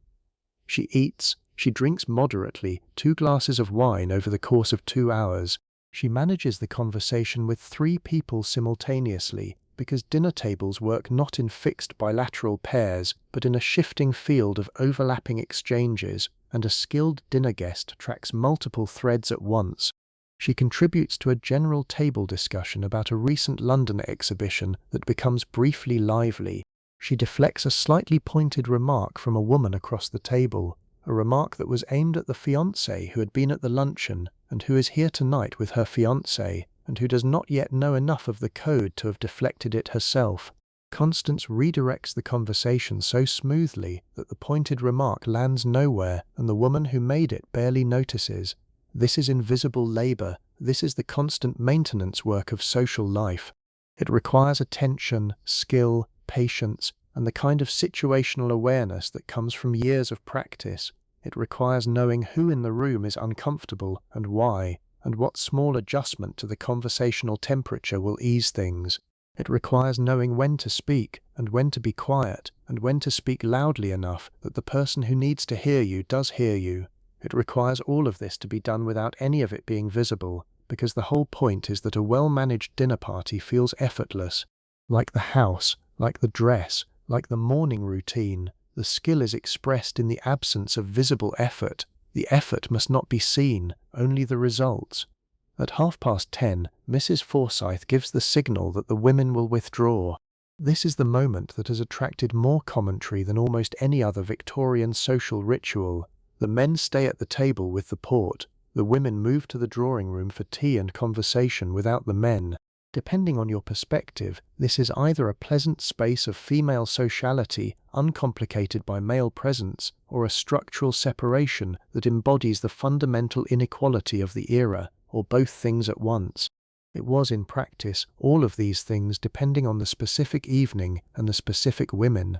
S1: She eats, she drinks moderately, 2 glasses of wine over the course of 2 hours. She manages the conversation with 3 people simultaneously, because dinner tables work not in fixed bilateral pairs, but in a shifting field of overlapping exchanges, and a skilled dinner guest tracks multiple threads at once. She contributes to a general table discussion about a recent London exhibition that becomes briefly lively. She deflects a slightly pointed remark from a woman across the table, a remark that was aimed at the fiancé who had been at the luncheon and who is here tonight with her fiancé, and who does not yet know enough of the code to have deflected it herself. Constance redirects the conversation so smoothly that the pointed remark lands nowhere and the woman who made it barely notices. This is invisible labor. This is the constant maintenance work of social life. It requires attention, skill, patience, and the kind of situational awareness that comes from years of practice. It requires knowing who in the room is uncomfortable and why, and what small adjustment to the conversational temperature will ease things. It requires knowing when to speak and when to be quiet and when to speak loudly enough that the person who needs to hear you does hear you. It requires all of this to be done without any of it being visible, because the whole point is that a well-managed dinner party feels effortless. Like the house, like the dress, like the morning routine, the skill is expressed in the absence of visible effort. The effort must not be seen, only the results. At 10:30, Mrs. Forsyth gives the signal that the women will withdraw. This is the moment that has attracted more commentary than almost any other Victorian social ritual. The men stay at the table with the port. The women move to the drawing room for tea and conversation without the men. Depending on your perspective, this is either a pleasant space of female sociality, uncomplicated by male presence, or a structural separation that embodies the fundamental inequality of the era, or both things at once. It was, in practice, all of these things depending on the specific evening and the specific women.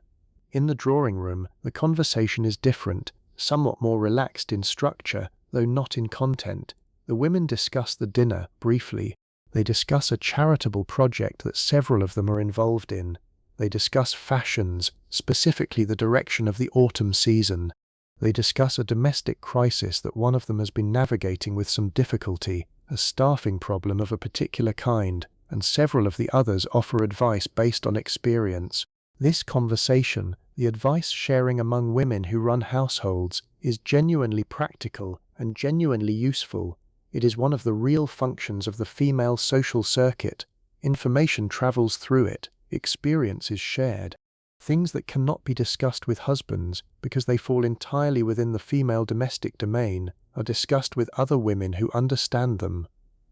S1: In the drawing room, the conversation is different, somewhat more relaxed in structure, though not in content. The women discuss the dinner, briefly. They discuss a charitable project that several of them are involved in. They discuss fashions, specifically the direction of the autumn season. They discuss a domestic crisis that one of them has been navigating with some difficulty, a staffing problem of a particular kind, and several of the others offer advice based on experience. This conversation, the advice sharing among women who run households, is genuinely practical and genuinely useful. It is one of the real functions of the female social circuit. Information travels through it, experience is shared. Things that cannot be discussed with husbands, because they fall entirely within the female domestic domain, are discussed with other women who understand them.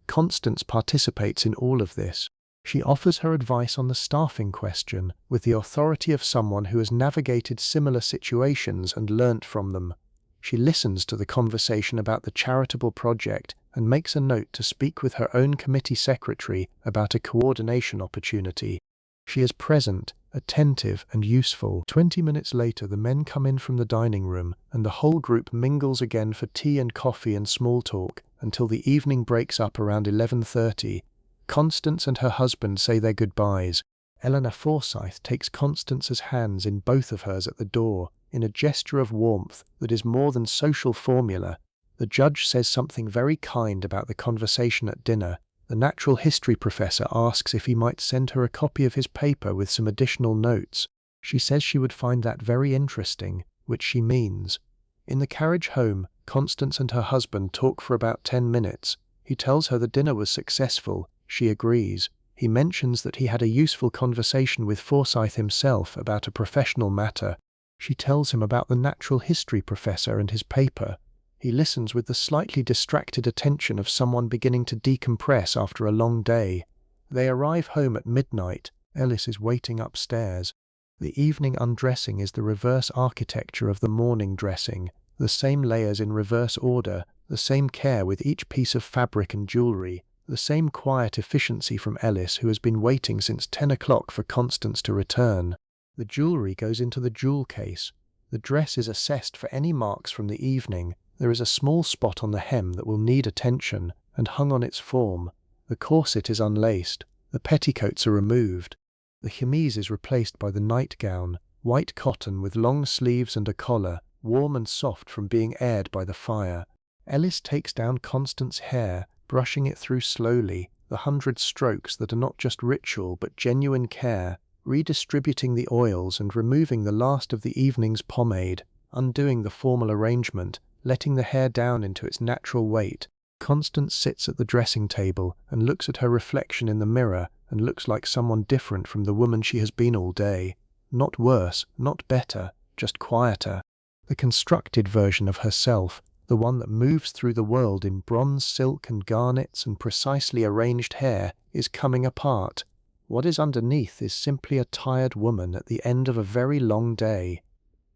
S1: Constance participates in all of this. She offers her advice on the staffing question with the authority of someone who has navigated similar situations and learnt from them. She listens to the conversation about the charitable project and makes a note to speak with her own committee secretary about a coordination opportunity. She is present, attentive, and useful. 20 minutes later, the men come in from the dining room, and the whole group mingles again for tea and coffee and small talk until the evening breaks up around 11:30. Constance and her husband say their goodbyes. Eleanor Forsyth takes Constance's hands in both of hers at the door, in a gesture of warmth that is more than social formula. The judge says something very kind about the conversation at dinner. The natural history professor asks if he might send her a copy of his paper with some additional notes. She says she would find that very interesting, which she means. In the carriage home, Constance and her husband talk for about 10 minutes. He tells her the dinner was successful. She agrees. He mentions that he had a useful conversation with Forsyth himself about a professional matter. She tells him about the natural history professor and his paper. He listens with the slightly distracted attention of someone beginning to decompress after a long day. They arrive home at midnight. Ellis is waiting upstairs. The evening undressing is the reverse architecture of the morning dressing, the same layers in reverse order, the same care with each piece of fabric and jewellery, the same quiet efficiency from Ellis, who has been waiting since 10 o'clock for Constance to return. The jewellery goes into the jewel case. The dress is assessed for any marks from the evening. There is a small spot on the hem that will need attention, and hung on its form. The corset is unlaced. The petticoats are removed. The chemise is replaced by the nightgown, white cotton with long sleeves and a collar, warm and soft from being aired by the fire. Ellis takes down Constance's hair, brushing it through slowly, the 100 strokes that are not just ritual but genuine care, redistributing the oils and removing the last of the evening's pomade, undoing the formal arrangement, letting the hair down into its natural weight. Constance sits at the dressing table and looks at her reflection in the mirror and looks like someone different from the woman she has been all day. Not worse, not better, just quieter. The constructed version of herself, the one that moves through the world in bronze silk and garnets and precisely arranged hair, is coming apart. What is underneath is simply a tired woman at the end of a very long day.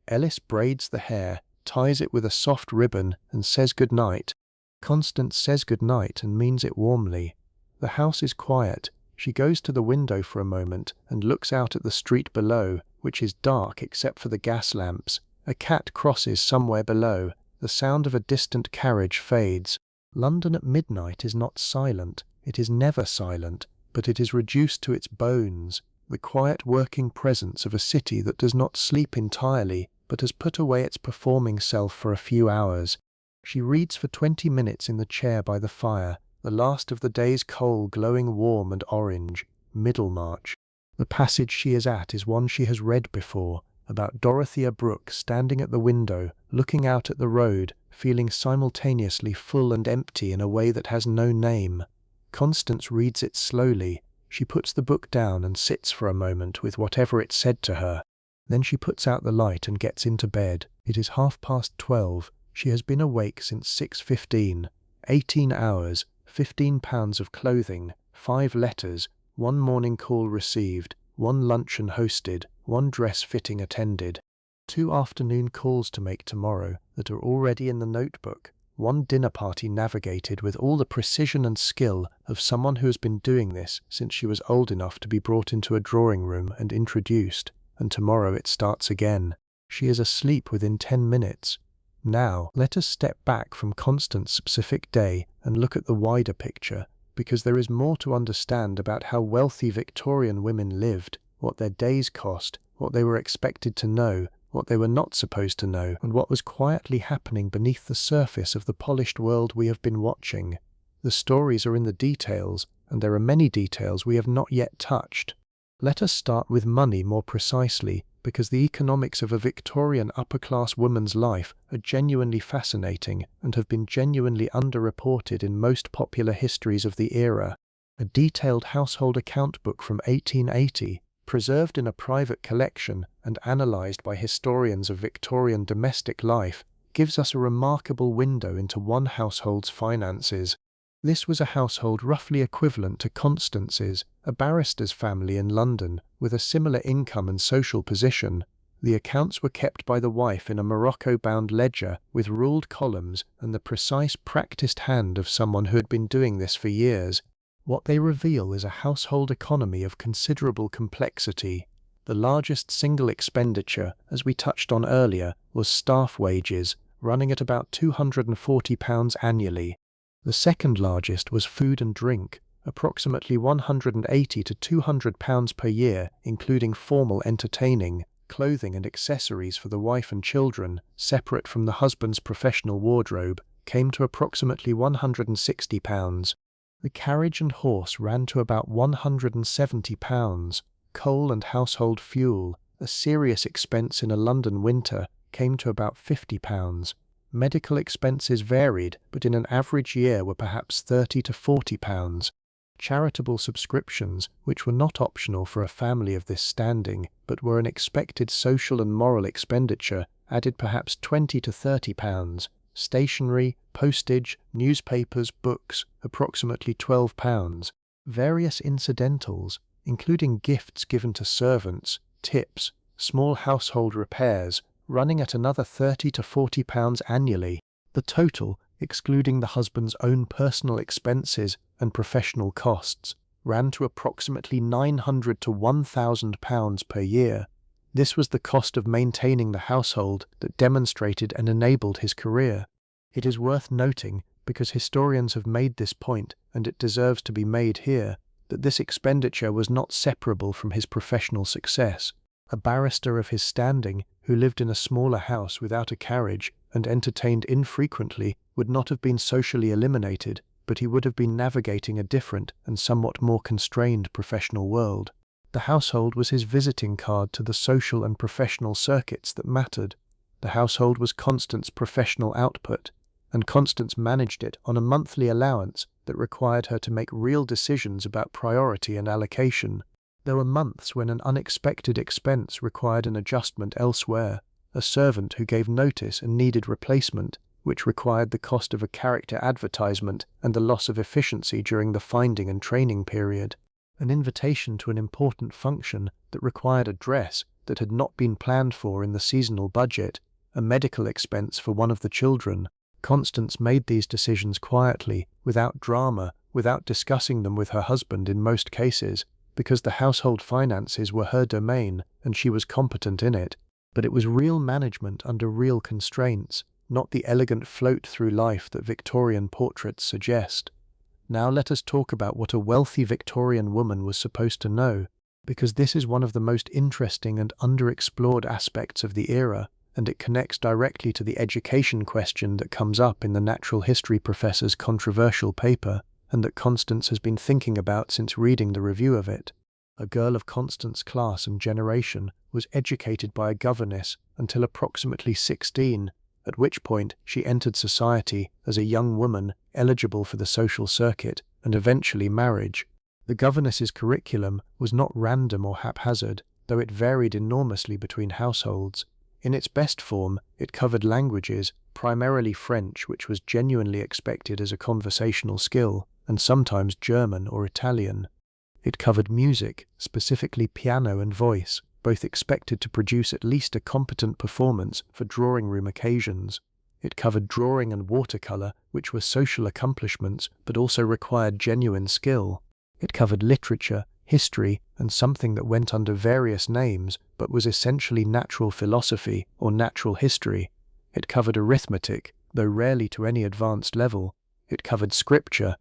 S1: Ellis braids the hair, ties it with a soft ribbon, and says goodnight. Constance says goodnight and means it warmly. The house is quiet. She goes to the window for a moment and looks out at the street below, which is dark except for the gas lamps. A cat crosses somewhere below. The sound of a distant carriage fades. London at midnight is not silent. It is never silent, but it is reduced to its bones, the quiet working presence of a city that does not sleep entirely, but has put away its performing self for a few hours. She reads for 20 minutes in the chair by the fire, the last of the day's coal glowing warm and orange, Middlemarch. The passage she is at is one she has read before, about Dorothea Brooke standing at the window, looking out at the road, feeling simultaneously full and empty in a way that has no name. Constance reads it slowly. She puts the book down and sits for a moment with whatever it said to her. Then she puts out the light and gets into bed. It is 12:30. She has been awake since 6:15. 18 hours, £15 of clothing, 5 letters, 1 morning call received, 1 luncheon hosted, 1 dress fitting attended, 2 afternoon calls to make tomorrow that are already in the notebook, 1 dinner party navigated with all the precision and skill of someone who has been doing this since she was old enough to be brought into a drawing room and introduced, and tomorrow it starts again. She is asleep within 10 minutes. Now, let us step back from Constance's specific day and look at the wider picture, because there is more to understand about how wealthy Victorian women lived, what their days cost, what they were expected to know, what they were not supposed to know, and what was quietly happening beneath the surface of the polished world we have been watching. The stories are in the details, and there are many details we have not yet touched. Let us start with money more precisely, because the economics of a Victorian upper-class woman's life are genuinely fascinating and have been genuinely underreported in most popular histories of the era. A detailed household account book from 1880, preserved in a private collection and analysed by historians of Victorian domestic life, gives us a remarkable window into one household's finances. This was a household roughly equivalent to Constance's, a barrister's family in London, with a similar income and social position. The accounts were kept by the wife in a Morocco-bound ledger with ruled columns and the precise, practiced hand of someone who had been doing this for years. What they reveal is a household economy of considerable complexity. The largest single expenditure, as we touched on earlier, was staff wages, running at about £240 annually. The second largest was food and drink, approximately £180 to £200 per year, including formal entertaining, clothing and accessories for the wife and children, separate from the husband's professional wardrobe, came to approximately £160. The carriage and horse ran to about £170. Coal and household fuel, a serious expense in a London winter, came to about £50. Medical expenses varied, but in an average year were perhaps £30 to £40. Charitable subscriptions, which were not optional for a family of this standing, but were an expected social and moral expenditure, added perhaps £20 to £30. Stationery, postage, newspapers, books, approximately £12. Various incidentals, including gifts given to servants, tips, small household repairs, running at another £30 to £40 annually. The total, excluding the husband's own personal expenses and professional costs, ran to approximately £900 to £1,000 per year. This was the cost of maintaining the household that demonstrated and enabled his career. It is worth noting, because historians have made this point, and it deserves to be made here, that this expenditure was not separable from his professional success. A barrister of his standing, who lived in a smaller house without a carriage and entertained infrequently, would not have been socially eliminated, but he would have been navigating a different and somewhat more constrained professional world. The household was his visiting card to the social and professional circuits that mattered. The household was Constance's professional output, and Constance managed it on a monthly allowance that required her to make real decisions about priority and allocation. There were months when an unexpected expense required an adjustment elsewhere, a servant who gave notice and needed replacement, which required the cost of a character advertisement and the loss of efficiency during the finding and training period. an invitation to an important function that required a dress that had not been planned for in the seasonal budget, a medical expense for one of the children. Constance made these decisions quietly, without drama, without discussing them with her husband in most cases, because the household finances were her domain and she was competent in it. But it was real management under real constraints, not the elegant float through life that Victorian portraits suggest. Now let us talk about what a wealthy Victorian woman was supposed to know, because this is one of the most interesting and underexplored aspects of the era, and it connects directly to the education question that comes up in the natural history professor's controversial paper, and that Constance has been thinking about since reading the review of it. A girl of Constance's class and generation was educated by a governess until approximately 16, at which point she entered society as a young woman eligible for the social circuit and eventually marriage. The governess's curriculum was not random or haphazard, though it varied enormously between households. In its best form, it covered languages, primarily French, which was genuinely expected as a conversational skill, and sometimes German or Italian. It covered music, specifically piano and voice, both expected to produce at least a competent performance for drawing room occasions. It covered drawing and watercolor, which were social accomplishments but also required genuine skill. It covered literature, history, and something that went under various names but was essentially natural philosophy or natural history. It covered arithmetic, though rarely to any advanced level. It covered scripture,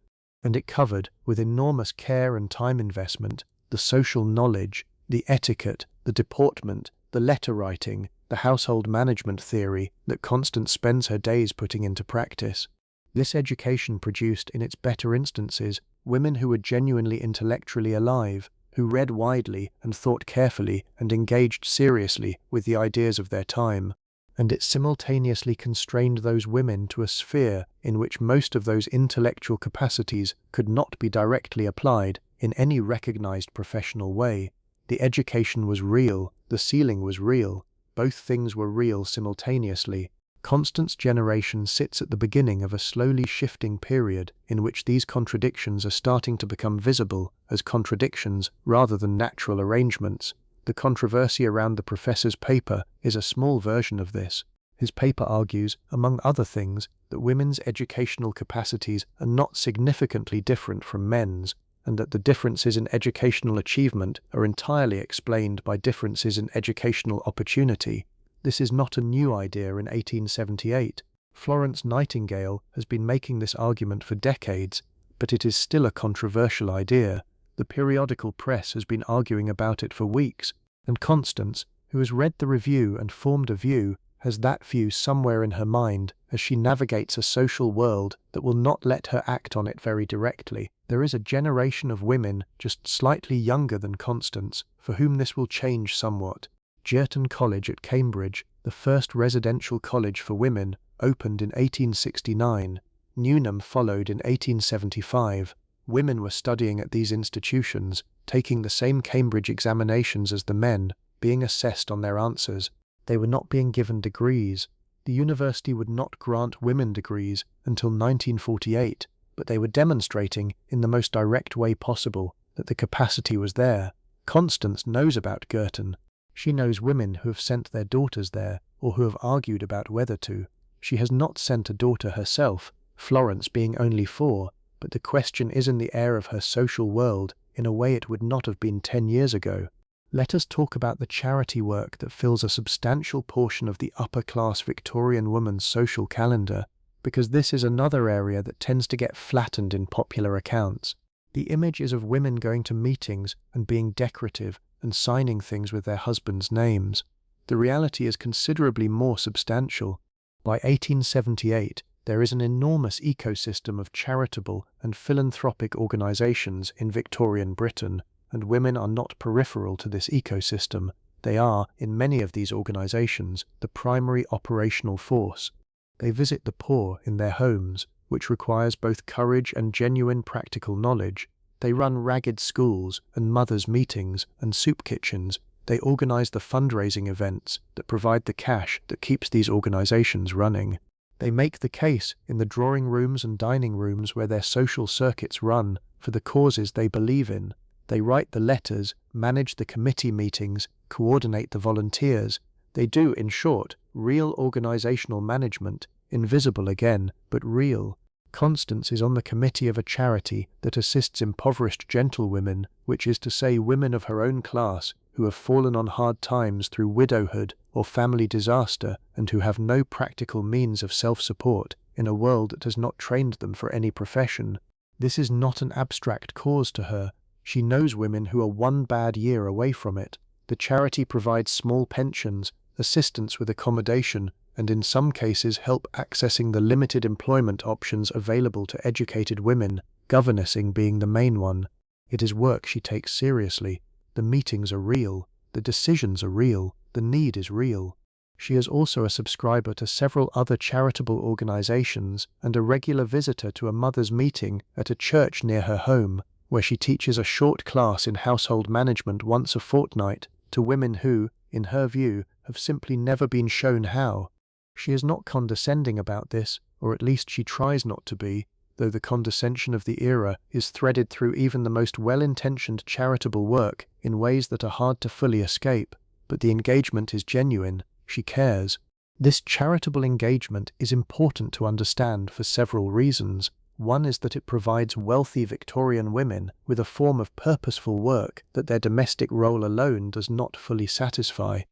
S1: and it covered, with enormous care and time investment, the social knowledge, the etiquette, the deportment, the letter writing, the household management theory that Constance spends her days putting into practice. This education produced, in its better instances, women who were genuinely intellectually alive, who read widely and thought carefully and engaged seriously with the ideas of their time. And it simultaneously constrained those women to a sphere in which most of those intellectual capacities could not be directly applied in any recognized professional way. The education was real, the ceiling was real, both things were real simultaneously. Constance's generation sits at the beginning of a slowly shifting period in which these contradictions are starting to become visible as contradictions rather than natural arrangements. The controversy around the professor's paper is a small version of this. His paper argues, among other things, that women's educational capacities are not significantly different from men's, and that the differences in educational achievement are entirely explained by differences in educational opportunity. This is not a new idea in 1878. Florence Nightingale has been making this argument for decades, but it is still a controversial idea. The periodical press has been arguing about it for weeks, and Constance, who has read the review and formed a view, has that view somewhere in her mind as she navigates a social world that will not let her act on it very directly. There is a generation of women just slightly younger than Constance for whom this will change somewhat. Girton College at Cambridge, the first residential college for women, opened in 1869. Newnham followed in 1875. Women were studying at these institutions, taking the same Cambridge examinations as the men, being assessed on their answers. They were not being given degrees. The university would not grant women degrees until 1948, but they were demonstrating, in the most direct way possible, that the capacity was there. Constance knows about Girton. She knows women who have sent their daughters there, or who have argued about whether to. She has not sent a daughter herself, Florence being only 4, but the question is in the air of her social world in a way it would not have been 10 years ago. Let us talk about the charity work that fills a substantial portion of the upper-class Victorian woman's social calendar, because this is another area that tends to get flattened in popular accounts. The image is of women going to meetings and being decorative and signing things with their husbands' names. The reality is considerably more substantial. By 1878, there is an enormous ecosystem of charitable and philanthropic organisations in Victorian Britain, and women are not peripheral to this ecosystem. They are, in many of these organisations, the primary operational force. They visit the poor in their homes, which requires both courage and genuine practical knowledge. They run ragged schools and mothers' meetings and soup kitchens. They organise the fundraising events that provide the cash that keeps these organisations running. They make the case in the drawing rooms and dining rooms where their social circuits run for the causes they believe in. They write the letters, manage the committee meetings, coordinate the volunteers. They do, in short, real organizational management, invisible again, but real. Constance is on the committee of a charity that assists impoverished gentlewomen, which is to say women of her own class, who have fallen on hard times through widowhood or family disaster and who have no practical means of self-support in a world that has not trained them for any profession. This is not an abstract cause to her. She knows women who are one bad year away from it. The charity provides small pensions, assistance with accommodation, and in some cases help accessing the limited employment options available to educated women, governessing being the main one. It is work she takes seriously. The meetings are real. The decisions are real. The need is real. She is also a subscriber to several other charitable organizations and a regular visitor to a mother's meeting at a church near her home, where she teaches a short class in household management once a fortnight to women who, in her view, have simply never been shown how. She is not condescending about this, or at least she tries not to be, though the condescension of the era is threaded through even the most well-intentioned charitable work in ways that are hard to fully escape. But the engagement is genuine. She cares. This charitable engagement is important to understand for several reasons. One is that it provides wealthy Victorian women with a form of purposeful work that their domestic role alone does not fully satisfy.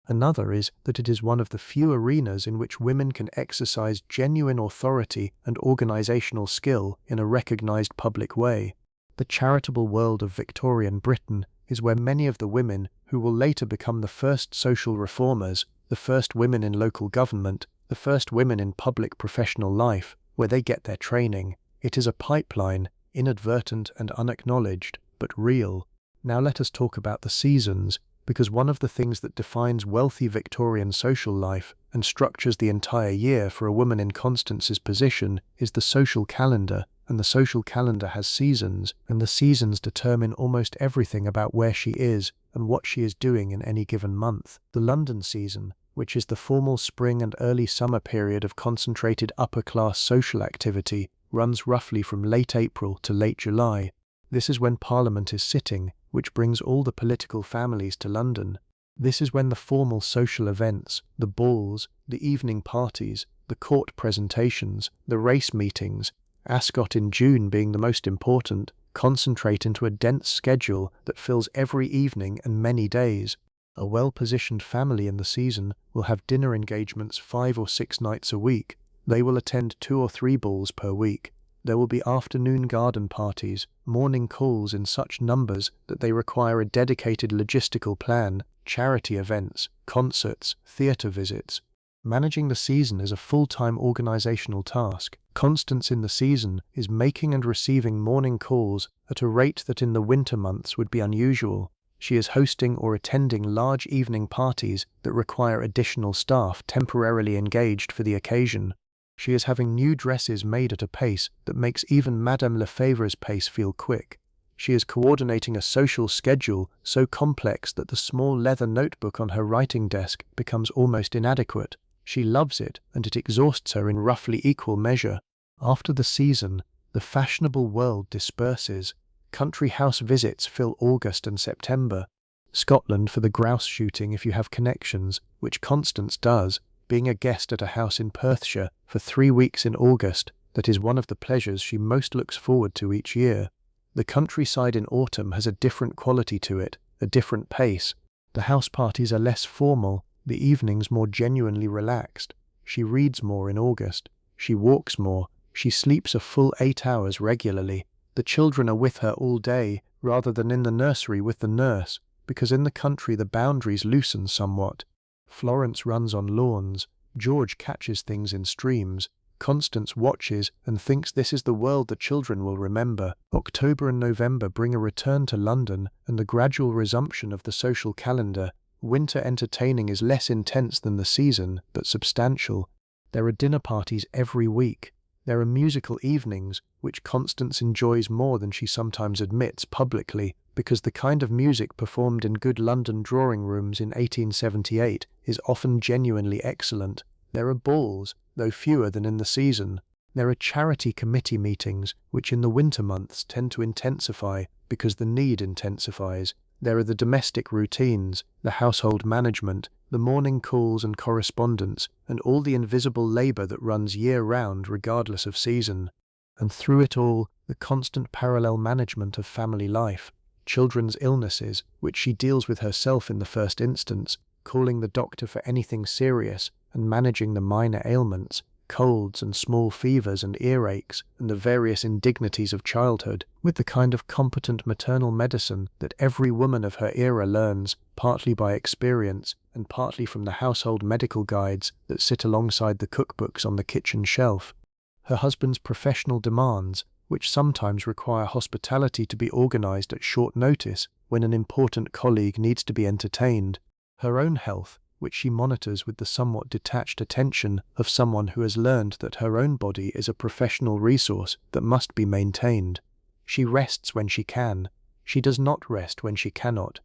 S1: Another is that it is one of the few arenas in which women can exercise genuine authority and organizational skill in a recognized public way. The charitable world of Victorian Britain is where many of the women who will later become the first social reformers, the first women in local government, the first women in public professional life, where they get their training. It is a pipeline, inadvertent and unacknowledged, but real. Now let us talk about the seasons, because one of the things that defines wealthy Victorian social life and structures the entire year for a woman in Constance's position is the social calendar, and the social calendar has seasons, and the seasons determine almost everything about where she is and what she is doing in any given month. The London season, which is the formal spring and early summer period of concentrated upper-class social activity, runs roughly from late April to late July. This is when Parliament is sitting, which brings all the political families to London. This is when the formal social events, the balls, the evening parties, the court presentations, the race meetings, Ascot in June being the most important, concentrate into a dense schedule that fills every evening and many days. A well-positioned family in the season will have dinner engagements 5 or 6 nights a week. They will attend 2 or 3 balls per week. There will be afternoon garden parties, morning calls in such numbers that they require a dedicated logistical plan, charity events, concerts, theatre visits. Managing the season is a full-time organizational task. Constance in the season is making and receiving morning calls at a rate that in the winter months would be unusual. She is hosting or attending large evening parties that require additional staff temporarily engaged for the occasion. She is having new dresses made at a pace that makes even Madame Lefebvre's pace feel quick. She is coordinating a social schedule so complex that the small leather notebook on her writing desk becomes almost inadequate. She loves it, and it exhausts her in roughly equal measure. After the season, the fashionable world disperses. Country house visits fill August and September. Scotland for the grouse shooting if you have connections, which Constance does, being a guest at a house in Perthshire for 3 weeks in August. That is one of the pleasures she most looks forward to each year. The countryside in autumn has a different quality to it, a different pace. The house parties are less formal, the evenings more genuinely relaxed. She reads more in August. She walks more. She sleeps a full 8 hours regularly. The children are with her all day, rather than in the nursery with the nurse, because in the country the boundaries loosen somewhat. Florence runs on lawns. George catches things in streams. Constance watches and thinks this is the world the children will remember. October and November bring a return to London and the gradual resumption of the social calendar. Winter entertaining is less intense than the season, but substantial. There are dinner parties every week. There are musical evenings, which Constance enjoys more than she sometimes admits publicly, because the kind of music performed in good London drawing rooms in 1878 is often genuinely excellent. There are balls, though fewer than in the season. There are charity committee meetings, which in the winter months tend to intensify because the need intensifies. There are the domestic routines, the household management, the morning calls and correspondence, and all the invisible labor that runs year-round regardless of season. And through it all, the constant parallel management of family life, children's illnesses, which she deals with herself in the first instance, calling the doctor for anything serious, and managing the minor ailments, colds and small fevers and earaches, and the various indignities of childhood, with the kind of competent maternal medicine that every woman of her era learns, partly by experience, and partly from the household medical guides that sit alongside the cookbooks on the kitchen shelf. Her husband's professional demands, which sometimes require hospitality to be organized at short notice when an important colleague needs to be entertained. Her own health, which she monitors with the somewhat detached attention of someone who has learned that her own body is a professional resource that must be maintained. She rests when she can. She does not rest when she cannot.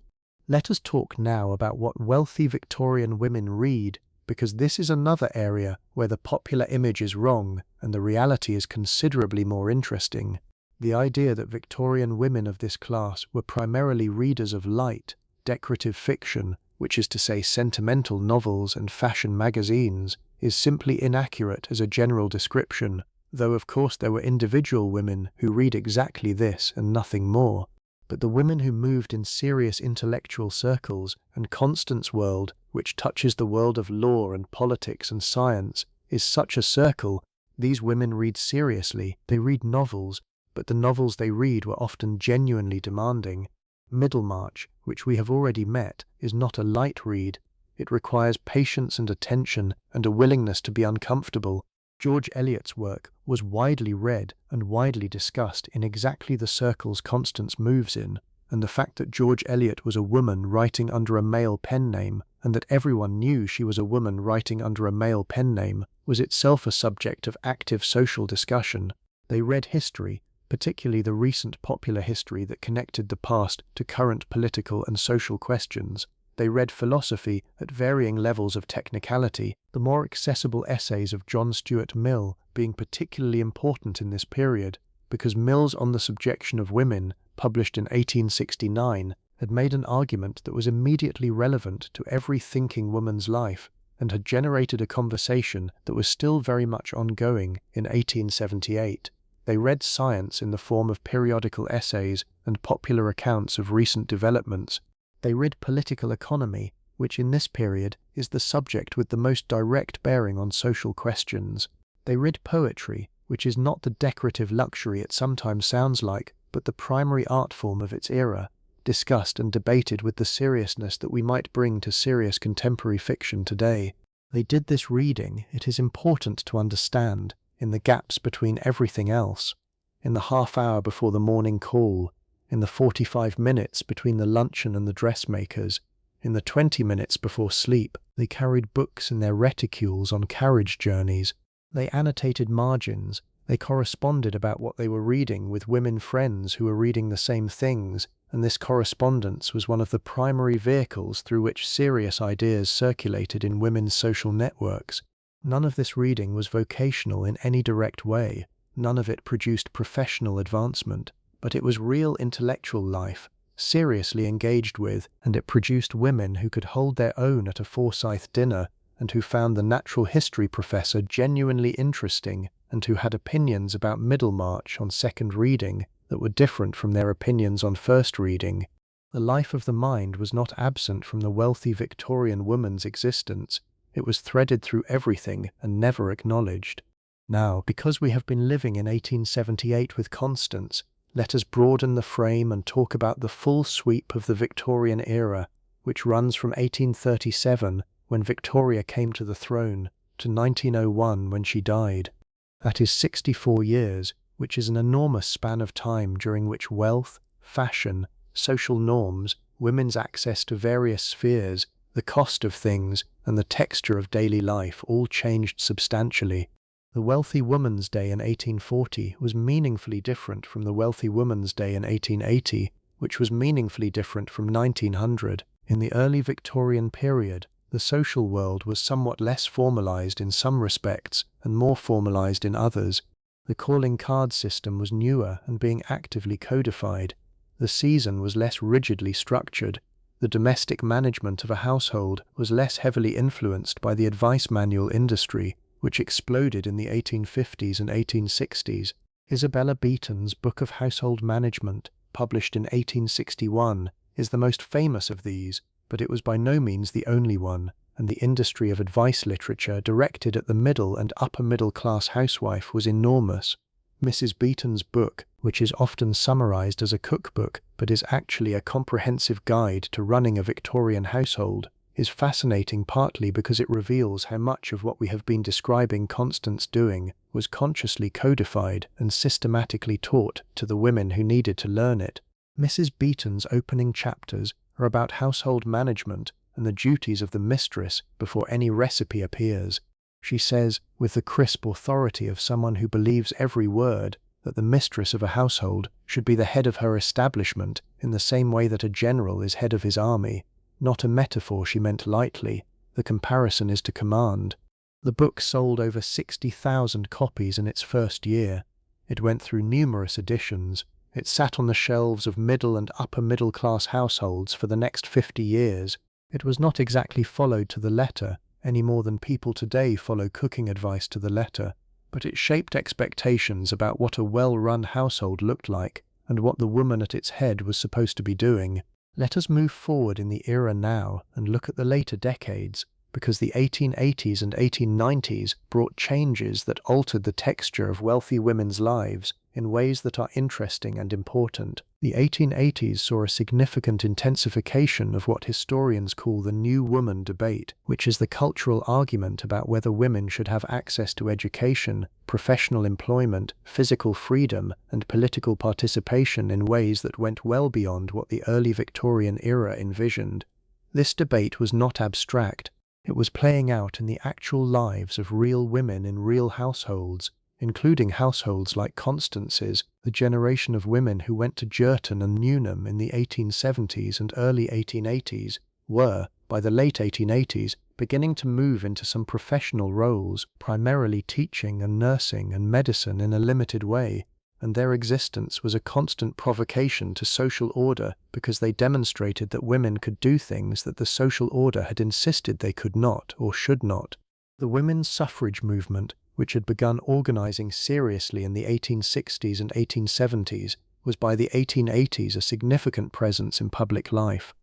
S1: Let us talk now about what wealthy Victorian women read, because this is another area where the popular image is wrong and the reality is considerably more interesting. The idea that Victorian women of this class were primarily readers of light, decorative fiction, which is to say sentimental novels and fashion magazines, is simply inaccurate as a general description, though of course there were individual women who read exactly this and nothing more. But the women who moved in serious intellectual circles, and Constance's world, which touches the world of law and politics and science, is such a circle. These women read seriously, they read novels, but the novels they read were often genuinely demanding. Middlemarch, which we have already met, is not a light read. It requires patience and attention and a willingness to be uncomfortable. George Eliot's work was widely read and widely discussed in exactly the circles Constance moves in, and the fact that George Eliot was a woman writing under a male pen name, and that everyone knew she was a woman writing under a male pen name, was itself a subject of active social discussion. They read history, particularly the recent popular history that connected the past to current political and social questions. They read philosophy at varying levels of technicality, the more accessible essays of John Stuart Mill being particularly important in this period, because Mill's On the Subjection of Women, published in 1869, had made an argument that was immediately relevant to every thinking woman's life, and had generated a conversation that was still very much ongoing in 1878. They read science in the form of periodical essays and popular accounts of recent developments. They read political economy, which in this period is the subject with the most direct bearing on social questions. They read poetry, which is not the decorative luxury it sometimes sounds like, but the primary art form of its era, discussed and debated with the seriousness that we might bring to serious contemporary fiction today. They did this reading, it is important to understand, in the gaps between everything else, in the half hour before the morning call, in the 45 minutes between the luncheon and the dressmaker's, in the 20 minutes before sleep. They carried books in their reticules on carriage journeys. They annotated margins. They corresponded about what they were reading with women friends who were reading the same things, and this correspondence was one of the primary vehicles through which serious ideas circulated in women's social networks. None of this reading was vocational in any direct way. None of it produced professional advancement, but it was real intellectual life, seriously engaged with, and it produced women who could hold their own at a Forsyth dinner, and who found the natural history professor genuinely interesting, and who had opinions about Middlemarch on second reading that were different from their opinions on first reading. The life of the mind was not absent from the wealthy Victorian woman's existence. It was threaded through everything and never acknowledged. Now, because we have been living in 1878 with Constance, let us broaden the frame and talk about the full sweep of the Victorian era, which runs from 1837, when Victoria came to the throne, to 1901 when she died. That is 64 years, which is an enormous span of time during which wealth, fashion, social norms, women's access to various spheres, the cost of things, and the texture of daily life all changed substantially. The wealthy woman's day in 1840 was meaningfully different from the wealthy woman's day in 1880, which was meaningfully different from 1900. In the early Victorian period, the social world was somewhat less formalized in some respects and more formalized in others. The calling card system was newer and being actively codified. The season was less rigidly structured. The domestic management of a household was less heavily influenced by the advice manual industry, which exploded in the 1850s and 1860s. Isabella Beeton's Book of Household Management, published in 1861, is the most famous of these, but it was by no means the only one, and the industry of advice literature directed at the middle and upper middle class housewife was enormous. Mrs. Beeton's book, which is often summarized as a cookbook but is actually a comprehensive guide to running a Victorian household, is fascinating partly because it reveals how much of what we have been describing Constance doing was consciously codified and systematically taught to the women who needed to learn it. Mrs. Beeton's opening chapters are about household management and the duties of the mistress before any recipe appears. She says, with the crisp authority of someone who believes every word, that the mistress of a household should be the head of her establishment in the same way that a general is head of his army. Not a metaphor she meant lightly. The comparison is to command. The book sold over 60,000 copies in its first year. It went through numerous editions. It sat on the shelves of middle and upper middle class households for the next 50 years. It was not exactly followed to the letter, any more than people today follow cooking advice to the letter, but it shaped expectations about what a well-run household looked like and what the woman at its head was supposed to be doing. Let us move forward in the era now and look at the later decades, because the 1880s and 1890s brought changes that altered the texture of wealthy women's lives in ways that are interesting and important. The 1880s saw a significant intensification of what historians call the New Woman debate, which is the cultural argument about whether women should have access to education, professional employment, physical freedom, and political participation in ways that went well beyond what the early Victorian era envisioned. This debate was not abstract. It was playing out in the actual lives of real women in real households, including households like Constance's, the generation of women who went to Girton and Newnham in the 1870s and early 1880s were, by the late 1880s, beginning to move into some professional roles, primarily teaching and nursing and medicine in a limited way, and their existence was a constant provocation to social order because they demonstrated that women could do things that the social order had insisted they could not or should not. The women's suffrage movement, which had begun organizing seriously in the 1860s and 1870s, was by the 1880s a significant presence in public life.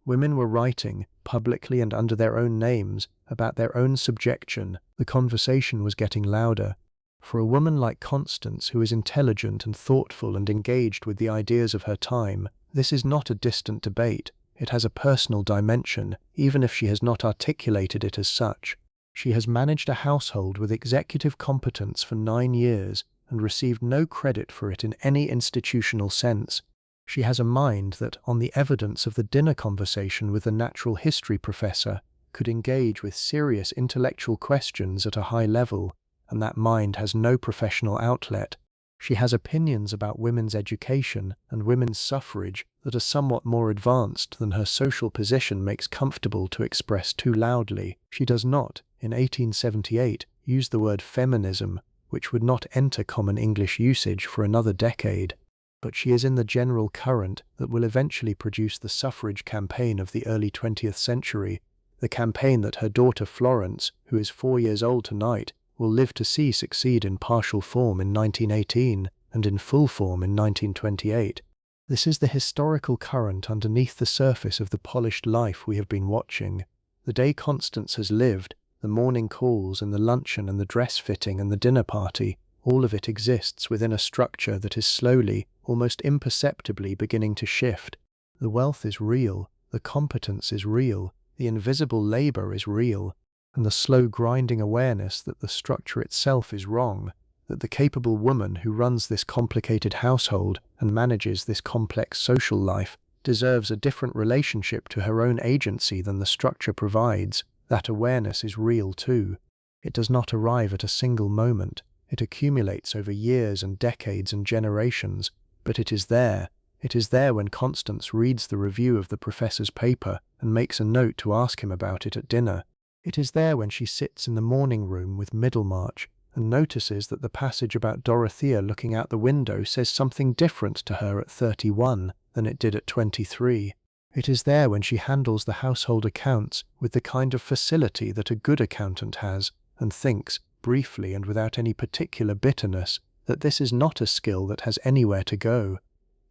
S1: Women were writing, publicly and under their own names, about their own subjection. The conversation was getting louder. For a woman like Constance, who is intelligent and thoughtful and engaged with the ideas of her time, this is not a distant debate. It has a personal dimension, even if she has not articulated it as such. She has managed a household with executive competence for 9 years and received no credit for it in any institutional sense. She has a mind that, on the evidence of the dinner conversation with the natural history professor, could engage with serious intellectual questions at a high level, and that mind has no professional outlet. She has opinions about women's education and women's suffrage that are somewhat more advanced than her social position makes comfortable to express too loudly. She does not, in 1878, use the word feminism, which would not enter common English usage for another decade. But she is in the general current that will eventually produce the suffrage campaign of the early 20th century, the campaign that her daughter Florence, who is 4 years old tonight, will live to see succeed in partial form in 1918 and in full form in 1928. This is the historical current underneath the surface of the polished life we have been watching. The day Constance has lived, the morning calls and the luncheon and the dress fitting and the dinner party, all of it exists within a structure that is slowly, almost imperceptibly beginning to shift. The wealth is real, the competence is real, the invisible labor is real, and the slow grinding awareness that the structure itself is wrong, that the capable woman who runs this complicated household and manages this complex social life deserves a different relationship to her own agency than the structure provides. That awareness is real too. It does not arrive at a single moment. It accumulates over years and decades and generations, but it is there. It is there when Constance reads the review of the professor's paper and makes a note to ask him about it at dinner. It is there when she sits in the morning room with Middlemarch and notices that the passage about Dorothea looking out the window says something different to her at 31 than it did at 23. It is there when she handles the household accounts with the kind of facility that a good accountant has, and thinks, briefly and without any particular bitterness, that this is not a skill that has anywhere to go.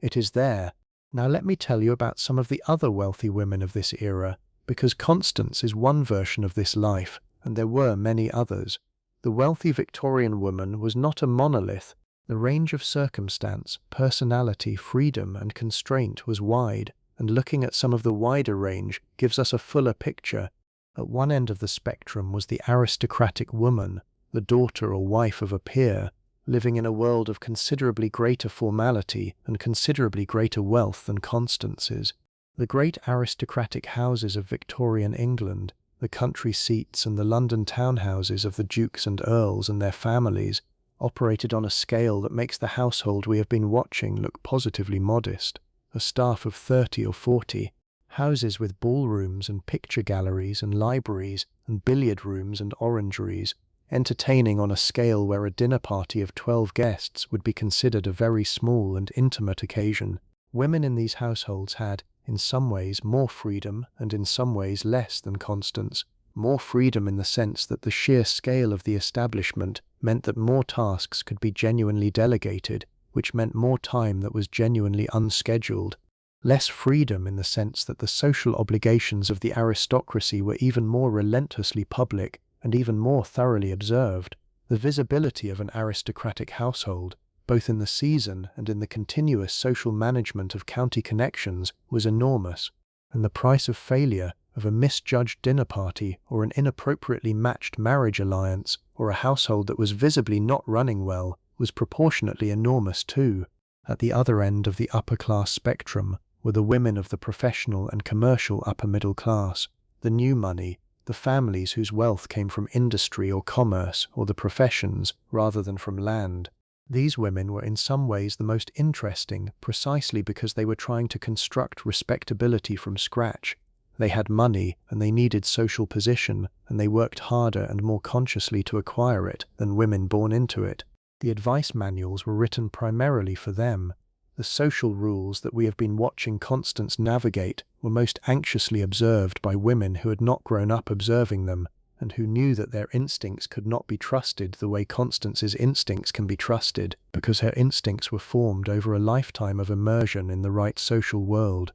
S1: It is there. Now let me tell you about some of the other wealthy women of this era, because Constance is one version of this life, and there were many others. The wealthy Victorian woman was not a monolith. The range of circumstance, personality, freedom, and constraint was wide, and looking at some of the wider range gives us a fuller picture. At one end of the spectrum was the aristocratic woman, the daughter or wife of a peer, living in a world of considerably greater formality and considerably greater wealth than Constance's. The great aristocratic houses of Victorian England, the country seats and the London townhouses of the dukes and earls and their families, operated on a scale that makes the household we have been watching look positively modest. A staff of 30 or 40, houses with ballrooms and picture galleries and libraries and billiard rooms and orangeries, entertaining on a scale where a dinner party of 12 guests would be considered a very small and intimate occasion. Women in these households had, in some ways, more freedom and in some ways less than Constance. More freedom in the sense that the sheer scale of the establishment meant that more tasks could be genuinely delegated, which meant more time that was genuinely unscheduled. Less freedom in the sense that the social obligations of the aristocracy were even more relentlessly public and even more thoroughly observed. The visibility of an aristocratic household, both in the season and in the continuous social management of county connections, was enormous, and the price of failure of a misjudged dinner party or an inappropriately matched marriage alliance or a household that was visibly not running well was proportionately enormous too. At the other end of the upper-class spectrum were the women of the professional and commercial upper-middle class, the new money, the families whose wealth came from industry or commerce or the professions rather than from land. These women were in some ways the most interesting precisely because they were trying to construct respectability from scratch. They had money and they needed social position, and they worked harder and more consciously to acquire it than women born into it. The advice manuals were written primarily for them. The social rules that we have been watching Constance navigate were most anxiously observed by women who had not grown up observing them, and who knew that their instincts could not be trusted the way Constance's instincts can be trusted, because her instincts were formed over a lifetime of immersion in the right social world.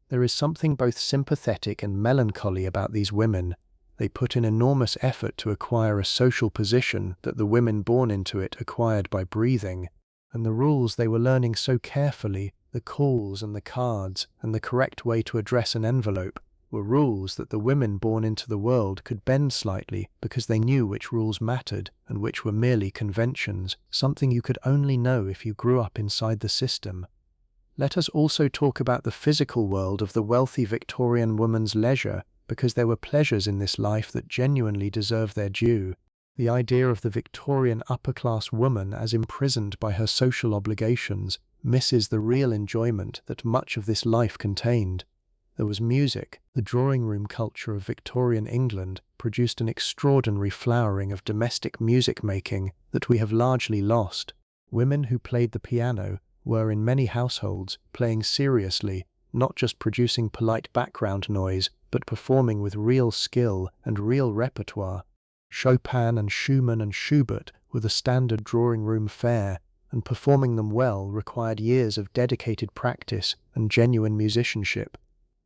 S1: There is something both sympathetic and melancholy about these women. They put in enormous effort to acquire a social position that the women born into it acquired by breathing, and the rules they were learning so carefully, the calls and the cards and the correct way to address an envelope, were rules that the women born into the world could bend slightly because they knew which rules mattered and which were merely conventions, something you could only know if you grew up inside the system. Let us also talk about the physical world of the wealthy Victorian woman's leisure, because there were pleasures in this life that genuinely deserve their due. The idea of the Victorian upper-class woman as imprisoned by her social obligations misses the real enjoyment that much of this life contained. There was music. The drawing-room culture of Victorian England produced an extraordinary flowering of domestic music-making that we have largely lost. Women who played the piano were in many households playing seriously, not just producing polite background noise, but performing with real skill and real repertoire. Chopin and Schumann and Schubert were the standard drawing-room fare, and performing them well required years of dedicated practice and genuine musicianship.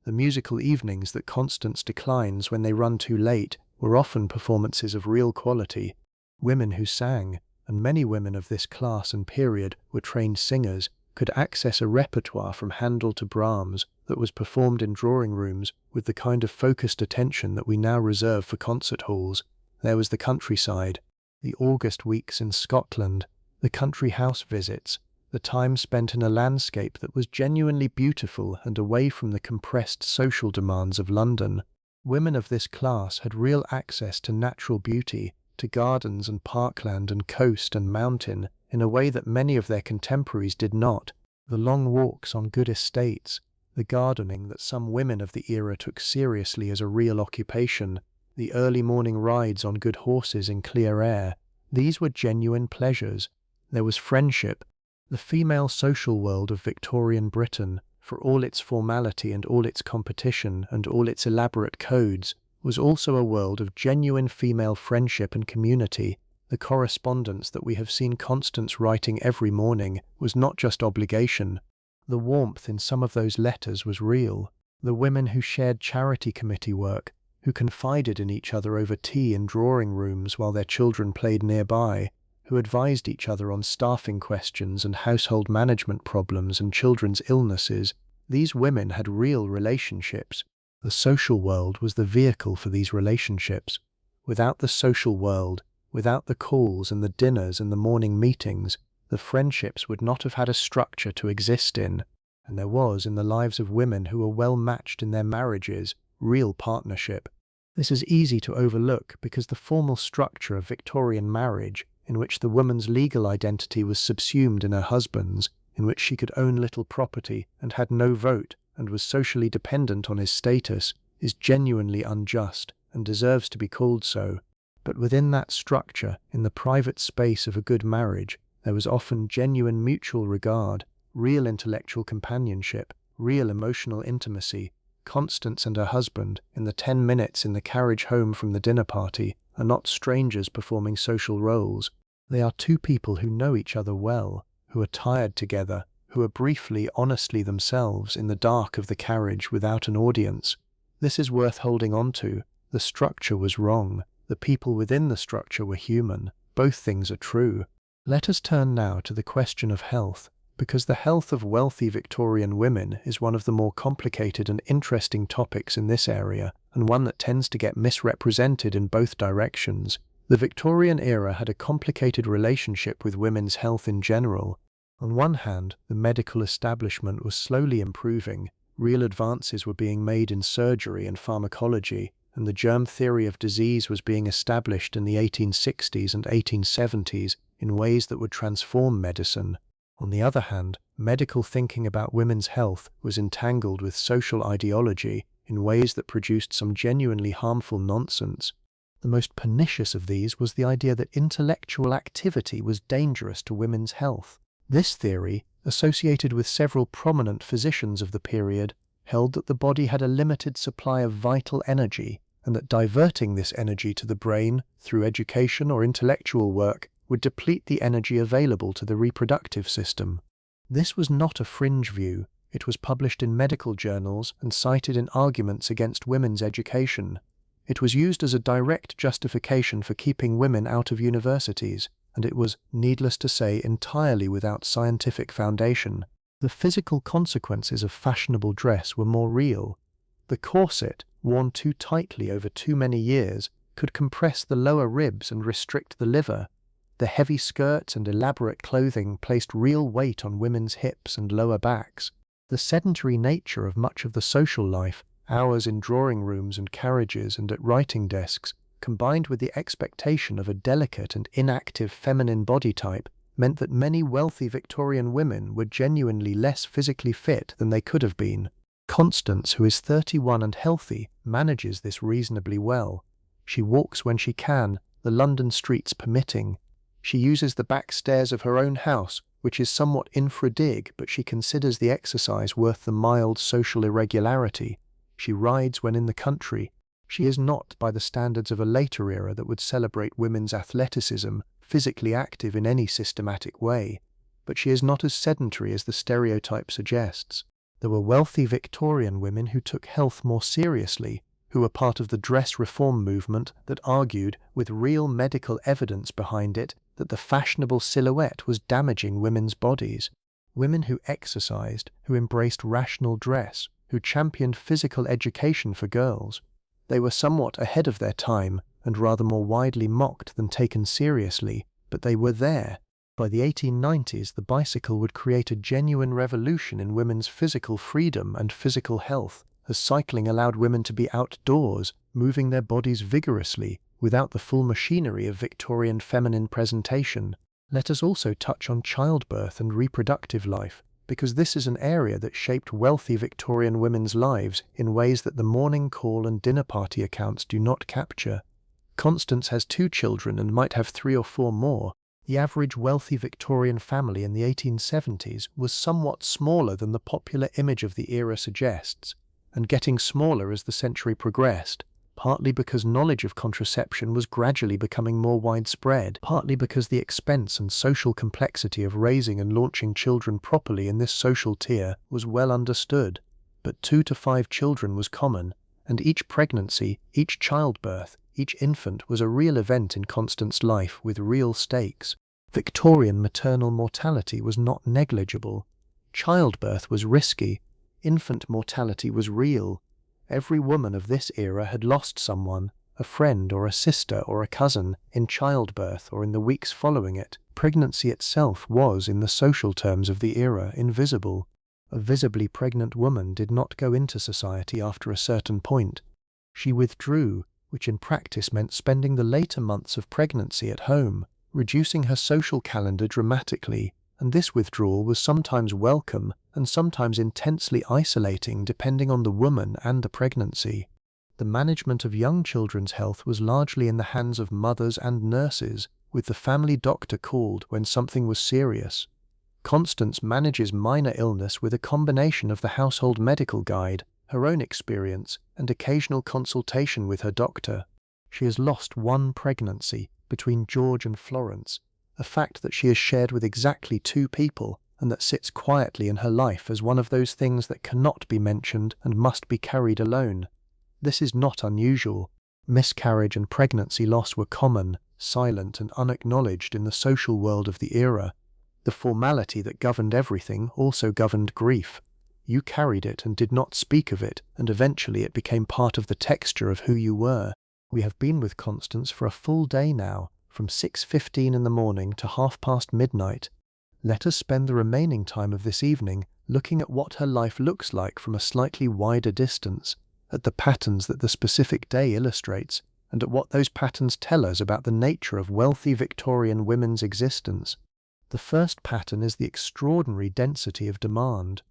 S1: The musical evenings that Constance declines when they run too late were often performances of real quality. Women who sang, and many women of this class and period were trained singers, could access a repertoire from Handel to Brahms that was performed in drawing rooms with the kind of focused attention that we now reserve for concert halls. There was the countryside, the August weeks in Scotland, the country house visits, the time spent in a landscape that was genuinely beautiful and away from the compressed social demands of London. Women of this class had real access to natural beauty, to gardens and parkland and coast and mountain, in a way that many of their contemporaries did not. The long walks on good estates, the gardening that some women of the era took seriously as a real occupation, the early morning rides on good horses in clear air, These were genuine pleasures. There was friendship. The female social world of Victorian Britain, for all its formality and all its competition and all its elaborate codes, was also a world of genuine female friendship and community. The correspondence that we have seen Constance writing every morning was not just obligation. The warmth in some of those letters was real. The women who shared charity committee work, who confided in each other over tea in drawing rooms while their children played nearby, who advised each other on staffing questions and household management problems and children's illnesses, these women had real relationships. The social world was the vehicle for these relationships. Without the social world, without the calls and the dinners and the morning meetings, the friendships would not have had a structure to exist in. And there was, in the lives of women who were well matched in their marriages, real partnership. This is easy to overlook because the formal structure of Victorian marriage, in which the woman's legal identity was subsumed in her husband's, in which she could own little property and had no vote and was socially dependent on his status, is genuinely unjust and deserves to be called so. But within that structure, in the private space of a good marriage, there was often genuine mutual regard, real intellectual companionship, real emotional intimacy. Constance and her husband, in the 10 minutes in the carriage home from the dinner party, are not strangers performing social roles. They are two people who know each other well, who are tired together, who are briefly, honestly themselves in the dark of the carriage without an audience. This is worth holding on to. The structure was wrong. The people within the structure were human. Both things are true. Let us turn now to the question of health, because the health of wealthy Victorian women is one of the more complicated and interesting topics in this area, and one that tends to get misrepresented in both directions. The Victorian era had a complicated relationship with women's health in general. On one hand, the medical establishment was slowly improving. Real advances were being made in surgery and pharmacology, and the germ theory of disease was being established in the 1860s and 1870s in ways that would transform medicine. On the other hand, medical thinking about women's health was entangled with social ideology in ways that produced some genuinely harmful nonsense. The most pernicious of these was the idea that intellectual activity was dangerous to women's health. This theory, associated with several prominent physicians of the period, held that the body had a limited supply of vital energy, and that diverting this energy to the brain through education or intellectual work would deplete the energy available to the reproductive system. This was not a fringe view. It was published in medical journals and cited in arguments against women's education. It was used as a direct justification for keeping women out of universities, and it was, needless to say, entirely without scientific foundation. The physical consequences of fashionable dress were more real. The corset, worn too tightly over too many years, could compress the lower ribs and restrict the liver. The heavy skirts and elaborate clothing placed real weight on women's hips and lower backs. The sedentary nature of much of the social life, hours in drawing rooms and carriages and at writing desks, combined with the expectation of a delicate and inactive feminine body type, meant that many wealthy Victorian women were genuinely less physically fit than they could have been. Constance, who is 31 and healthy, manages this reasonably well. She walks when she can, the London streets permitting. She uses the back stairs of her own house, which is somewhat infra-dig, but she considers the exercise worth the mild social irregularity. She rides when in the country. She is not, by the standards of a later era that would celebrate women's athleticism, physically active in any systematic way, but she is not as sedentary as the stereotype suggests. There were wealthy Victorian women who took health more seriously, who were part of the dress reform movement that argued, with real medical evidence behind it, that the fashionable silhouette was damaging women's bodies. Women who exercised, who embraced rational dress, who championed physical education for girls. They were somewhat ahead of their time and rather more widely mocked than taken seriously, but they were there. By the 1890s, the bicycle would create a genuine revolution in women's physical freedom and physical health, as cycling allowed women to be outdoors, moving their bodies vigorously, without the full machinery of Victorian feminine presentation. Let us also touch on childbirth and reproductive life, because this is an area that shaped wealthy Victorian women's lives in ways that the morning call and dinner party accounts do not capture. Constance has 2 children and might have 3 or 4 more. The average wealthy Victorian family in the 1870s was somewhat smaller than the popular image of the era suggests, and getting smaller as the century progressed, partly because knowledge of contraception was gradually becoming more widespread, partly because the expense and social complexity of raising and launching children properly in this social tier was well understood. But 2 to 5 children was common, and each pregnancy, each childbirth, each infant was a real event in Constance's life with real stakes. Victorian maternal mortality was not negligible. Childbirth was risky. Infant mortality was real. Every woman of this era had lost someone, a friend or a sister or a cousin, in childbirth or in the weeks following it. Pregnancy itself was, in the social terms of the era, invisible. A visibly pregnant woman did not go into society after a certain point. She withdrew, which in practice meant spending the later months of pregnancy at home, reducing her social calendar dramatically, and this withdrawal was sometimes welcome and sometimes intensely isolating depending on the woman and the pregnancy. The management of young children's health was largely in the hands of mothers and nurses, with the family doctor called when something was serious. Constance manages minor illness with a combination of the household medical guide, her own experience, and occasional consultation with her doctor. She has lost 1 pregnancy between George and Florence, a fact that she has shared with exactly 2 people and that sits quietly in her life as one of those things that cannot be mentioned and must be carried alone. This is not unusual. Miscarriage and pregnancy loss were common, silent and unacknowledged in the social world of the era. The formality that governed everything also governed grief. You carried it and did not speak of it, and eventually it became part of the texture of who you were. We have been with Constance for a full day now, from 6:15 in the morning to midnight. Let us spend the remaining time of this evening looking at what her life looks like from a slightly wider distance, at the patterns that the specific day illustrates, and at what those patterns tell us about the nature of wealthy Victorian women's existence. The first pattern is the extraordinary density of demand.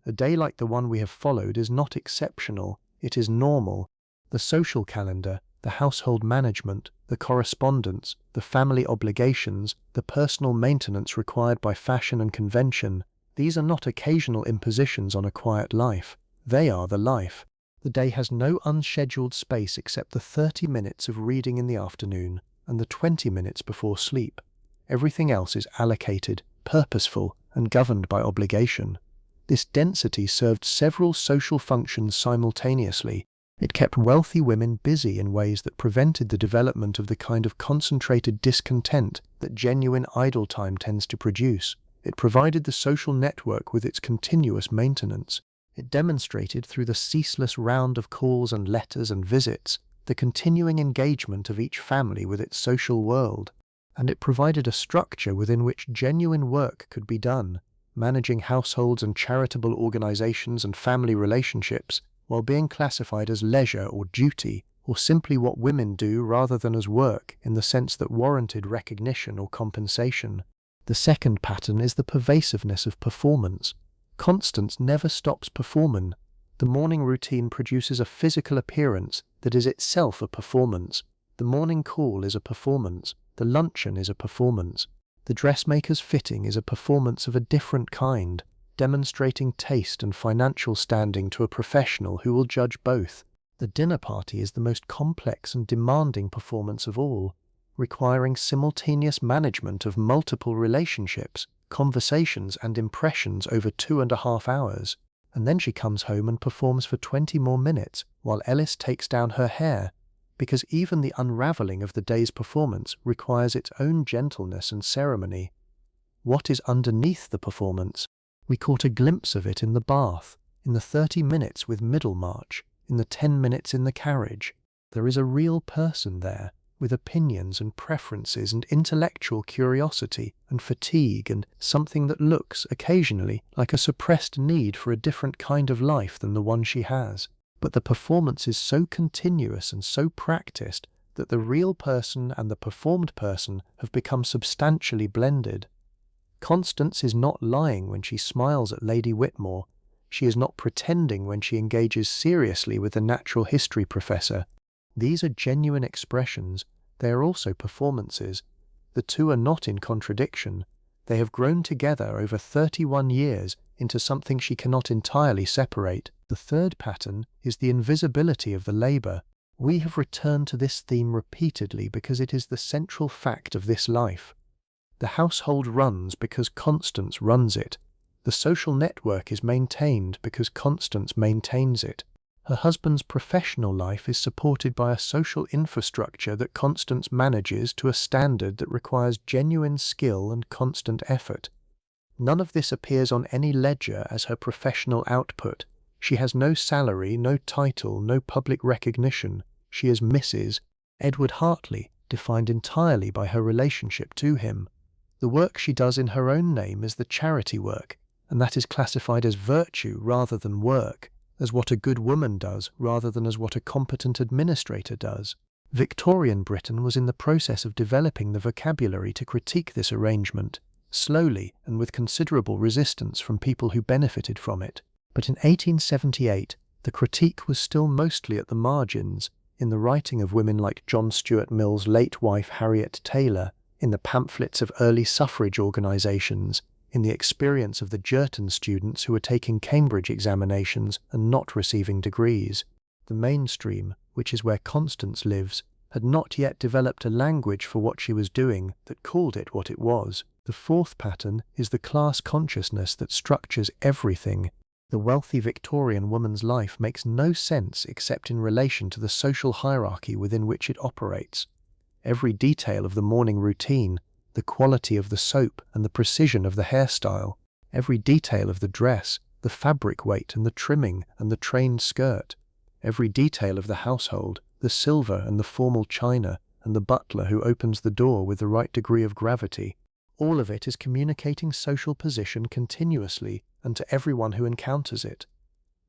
S1: A day like the one we have followed is not exceptional, it is normal. The social calendar, the household management, the correspondence, the family obligations, the personal maintenance required by fashion and convention, these are not occasional impositions on a quiet life. They are the life. The day has no unscheduled space except the 30 minutes of reading in the afternoon and the 20 minutes before sleep. Everything else is allocated, purposeful, and governed by obligation. This density served several social functions simultaneously. It kept wealthy women busy in ways that prevented the development of the kind of concentrated discontent that genuine idle time tends to produce. It provided the social network with its continuous maintenance. It demonstrated through the ceaseless round of calls and letters and visits the continuing engagement of each family with its social world. And it provided a structure within which genuine work could be done, managing households and charitable organizations and family relationships, while being classified as leisure or duty, or simply what women do rather than as work in the sense that warranted recognition or compensation. The second pattern is the pervasiveness of performance. Constance never stops performing. The morning routine produces a physical appearance that is itself a performance. The morning call is a performance. The luncheon is a performance. The dressmaker's fitting is a performance of a different kind, demonstrating taste and financial standing to a professional who will judge both. The dinner party is the most complex and demanding performance of all, requiring simultaneous management of multiple relationships, conversations and impressions over 2.5 hours. And then she comes home and performs for 20 more minutes while Ellis takes down her hair, because even the unraveling of the day's performance requires its own gentleness and ceremony. What is underneath the performance? We caught a glimpse of it in the bath, in the 30 minutes with Middlemarch, in the 10 minutes in the carriage. There is a real person there, with opinions and preferences and intellectual curiosity and fatigue and something that looks, occasionally, like a suppressed need for a different kind of life than the one she has. But the performance is so continuous and so practiced that the real person and the performed person have become substantially blended. Constance is not lying when she smiles at Lady Whitmore. She is not pretending when she engages seriously with the natural history professor. These are genuine expressions, they are also performances. The two are not in contradiction. They have grown together over 31 years into something she cannot entirely separate. The third pattern is the invisibility of the labor. We have returned to this theme repeatedly because it is the central fact of this life. The household runs because Constance runs it. The social network is maintained because Constance maintains it. Her husband's professional life is supported by a social infrastructure that Constance manages to a standard that requires genuine skill and constant effort. None of this appears on any ledger as her professional output. She has no salary, no title, no public recognition. She is Mrs. Edward Hartley, defined entirely by her relationship to him. The work she does in her own name is the charity work, and that is classified as virtue rather than work, as what a good woman does rather than as what a competent administrator does. Victorian Britain was in the process of developing the vocabulary to critique this arrangement, slowly and with considerable resistance from people who benefited from it. But in 1878, the critique was still mostly at the margins, in the writing of women like John Stuart Mill's late wife Harriet Taylor, in the pamphlets of early suffrage organisations, in the experience of the Girton students who were taking Cambridge examinations and not receiving degrees. The mainstream, which is where Constance lives, had not yet developed a language for what she was doing that called it what it was. The fourth pattern is the class consciousness that structures everything. The wealthy Victorian woman's life makes no sense except in relation to the social hierarchy within which it operates. Every detail of the morning routine, the quality of the soap and the precision of the hairstyle, every detail of the dress, the fabric weight and the trimming and the trained skirt, every detail of the household, the silver and the formal china and the butler who opens the door with the right degree of gravity, all of it is communicating social position continuously and to everyone who encounters it.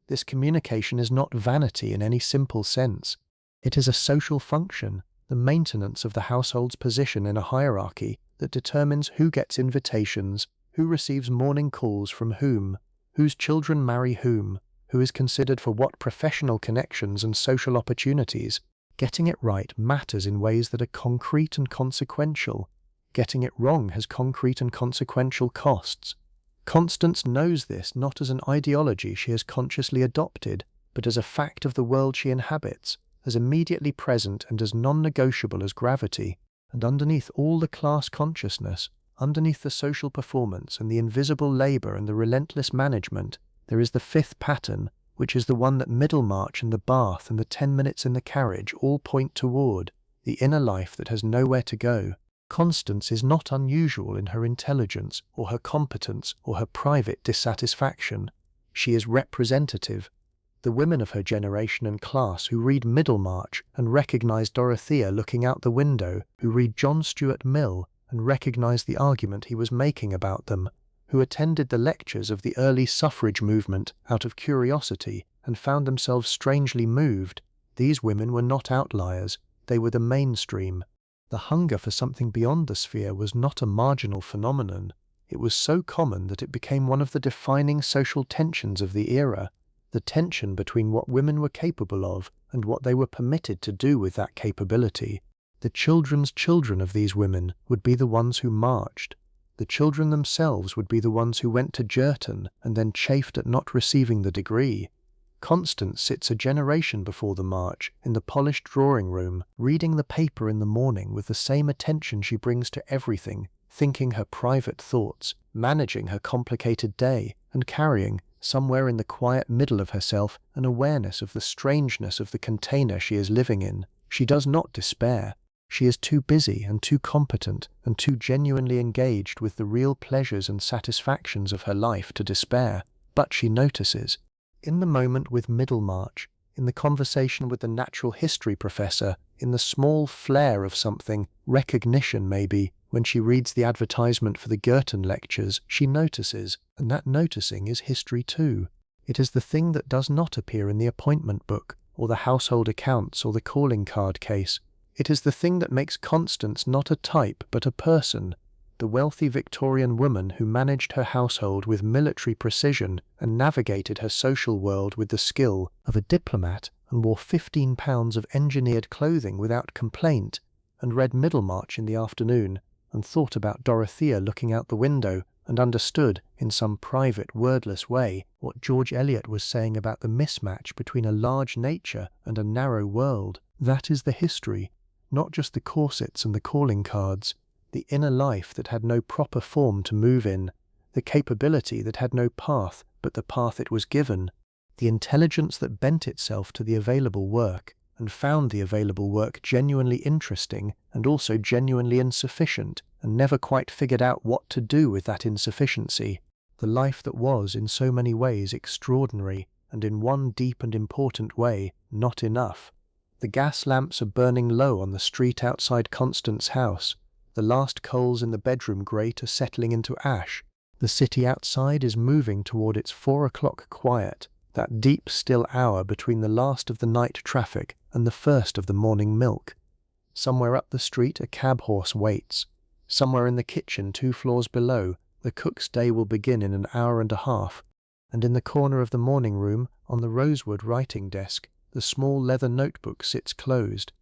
S1: This communication is not vanity in any simple sense. It is a social function, the maintenance of the household's position in a hierarchy that determines who gets invitations, who receives morning calls from whom, whose children marry whom, who is considered for what professional connections and social opportunities. Getting it right matters in ways that are concrete and consequential. Getting it wrong has concrete and consequential costs. Constance knows this not as an ideology she has consciously adopted, but as a fact of the world she inhabits, as immediately present and as non-negotiable as gravity. And underneath all the class consciousness, underneath the social performance and the invisible labour and the relentless management, there is the fifth pattern, which is the one that Middlemarch and the bath and the 10 minutes in the carriage all point toward, the inner life that has nowhere to go. Constance is not unusual in her intelligence or her competence or her private dissatisfaction. She is representative. The women of her generation and class who read Middlemarch and recognise Dorothea looking out the window, who read John Stuart Mill and recognise the argument he was making about them, who attended the lectures of the early suffrage movement out of curiosity and found themselves strangely moved, these women were not outliers, they were the mainstream. The hunger for something beyond the sphere was not a marginal phenomenon. It was so common that it became one of the defining social tensions of the era, the tension between what women were capable of and what they were permitted to do with that capability. The children's children of these women would be the ones who marched. The children themselves would be the ones who went to Girton and then chafed at not receiving the degree. Constance sits a generation before the march in the polished drawing-room, reading the paper in the morning with the same attention she brings to everything, thinking her private thoughts, managing her complicated day, and carrying, somewhere in the quiet middle of herself, an awareness of the strangeness of the container she is living in. She does not despair. She is too busy and too competent and too genuinely engaged with the real pleasures and satisfactions of her life to despair, but she notices. In the moment with Middlemarch, in the conversation with the natural history professor, in the small flare of something, recognition maybe, when she reads the advertisement for the Girton lectures, she notices, and that noticing is history too. It is the thing that does not appear in the appointment book, or the household accounts, or the calling card case. It is the thing that makes Constance not a type but a person, the wealthy Victorian woman who managed her household with military precision and navigated her social world with the skill of a diplomat and wore £15 of engineered clothing without complaint, and read Middlemarch in the afternoon, and thought about Dorothea looking out the window, and understood, in some private, wordless way, what George Eliot was saying about the mismatch between a large nature and a narrow world. That is the history, not just the corsets and the calling cards, the inner life that had no proper form to move in, the capability that had no path but the path it was given, the intelligence that bent itself to the available work, and found the available work genuinely interesting and also genuinely insufficient, and never quite figured out what to do with that insufficiency. The life that was, in so many ways, extraordinary, and in one deep and important way, not enough. The gas lamps are burning low on the street outside Constance's house. The last coals in the bedroom grate are settling into ash. The city outside is moving toward its 4 o'clock quiet, that deep, still hour between the last of the night traffic and the first of the morning milk. Somewhere up the street a cab horse waits. Somewhere in the kitchen 2 floors below, the cook's day will begin in an hour and a half. And in the corner of the morning room, on the rosewood writing desk, the small leather notebook sits closed.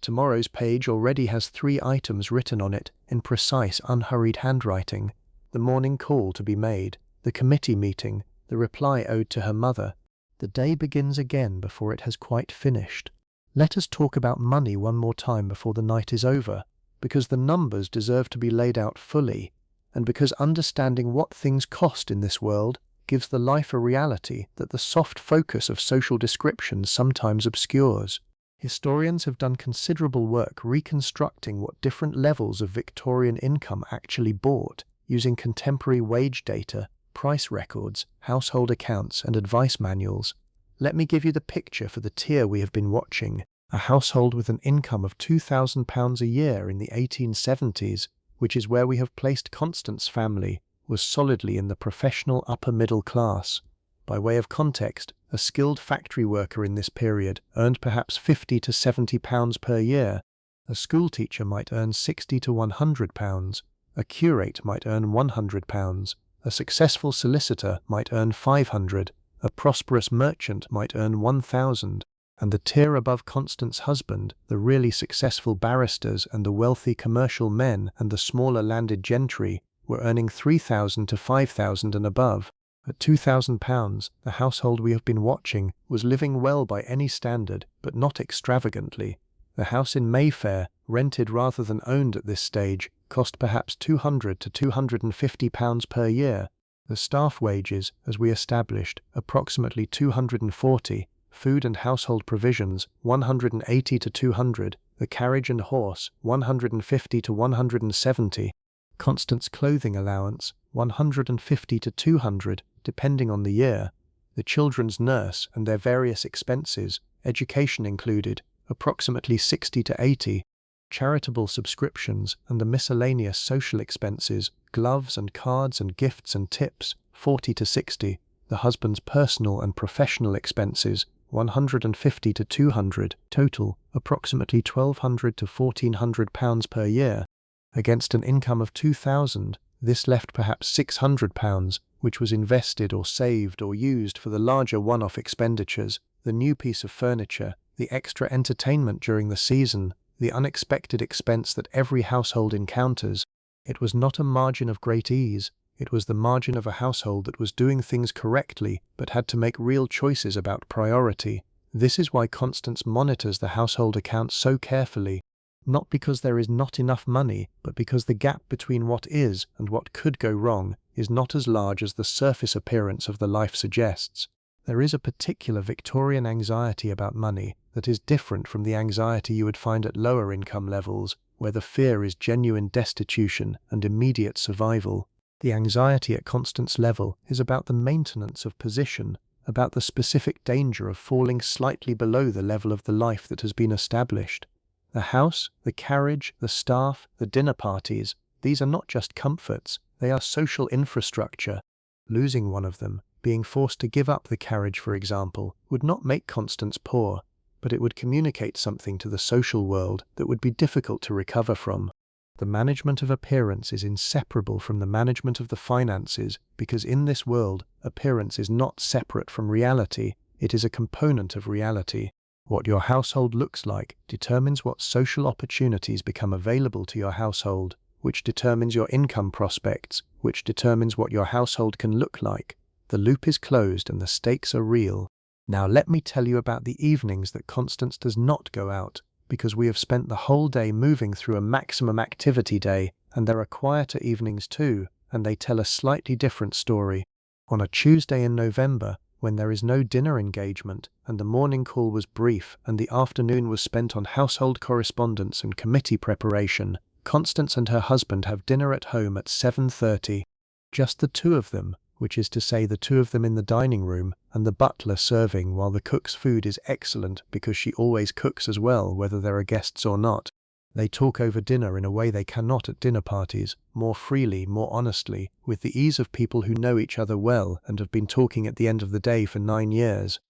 S1: Tomorrow's page already has 3 items written on it in precise, unhurried handwriting. The morning call to be made, the committee meeting, the reply owed to her mother. The day begins again before it has quite finished. Let us talk about money one more time before the night is over, because the numbers deserve to be laid out fully, and because understanding what things cost in this world gives the life a reality that the soft focus of social description sometimes obscures. Historians have done considerable work reconstructing what different levels of Victorian income actually bought, using contemporary wage data, price records, household accounts, and advice manuals. Let me give you the picture for the tier we have been watching. A household with an income of £2,000 a year in the 1870s, which is where we have placed Constance's family, was solidly in the professional upper middle class. By way of context, a skilled factory worker in this period earned perhaps £50 to £70 per year. A schoolteacher might earn £60 to £100. A curate might earn £100. A successful solicitor might earn £500. A prosperous merchant might earn £1,000. And the tier above Constance's husband, the really successful barristers and the wealthy commercial men and the smaller landed gentry, were earning £3,000 to £5,000 and above. At £2,000, the household we have been watching was living well by any standard, but not extravagantly. The house in Mayfair, rented rather than owned at this stage, cost perhaps £200 to £250 per year. The staff wages, as we established, approximately £240. Food and household provisions, £180 to £200. The carriage and horse, £150 to £170. Constance's clothing allowance, £150 to £200, depending on the year. The children's nurse and their various expenses, education included, approximately £60 to £80. Charitable subscriptions and the miscellaneous social expenses, gloves and cards and gifts and tips, £40 to £60. The husband's personal and professional expenses, £150 to £200, total approximately £1,200 to £1,400 per year. Against an income of £2,000, this left perhaps £600, which was invested or saved or used for the larger one-off expenditures, the new piece of furniture, the extra entertainment during the season, the unexpected expense that every household encounters. It was not a margin of great ease. It was the margin of a household that was doing things correctly but had to make real choices about priority. This is why Constance monitors the household accounts so carefully, not because there is not enough money, but because the gap between what is and what could go wrong is not as large as the surface appearance of the life suggests. There is a particular Victorian anxiety about money that is different from the anxiety you would find at lower income levels, where the fear is genuine destitution and immediate survival. The anxiety at Constance's level is about the maintenance of position, about the specific danger of falling slightly below the level of the life that has been established. The house, the carriage, the staff, the dinner parties, these are not just comforts, they are social infrastructure. Losing one of them, being forced to give up the carriage for example, would not make Constance poor, but it would communicate something to the social world that would be difficult to recover from. The management of appearance is inseparable from the management of the finances because in this world, appearance is not separate from reality, it is a component of reality. What your household looks like determines what social opportunities become available to your household, which determines your income prospects, which determines what your household can look like. The loop is closed and the stakes are real. Now let me tell you about the evenings that Constance does not go out, because we have spent the whole day moving through a maximum activity day, and there are quieter evenings too, and they tell a slightly different story. On a Tuesday in November, when there is no dinner engagement, and the morning call was brief and the afternoon was spent on household correspondence and committee preparation, Constance and her husband have dinner at home at 7:30. Just the two of them, which is to say the two of them in the dining room, and the butler serving while the cook's food is excellent because she always cooks as well whether there are guests or not. They talk over dinner in a way they cannot at dinner parties, more freely, more honestly, with the ease of people who know each other well and have been talking at the end of the day for 9 years.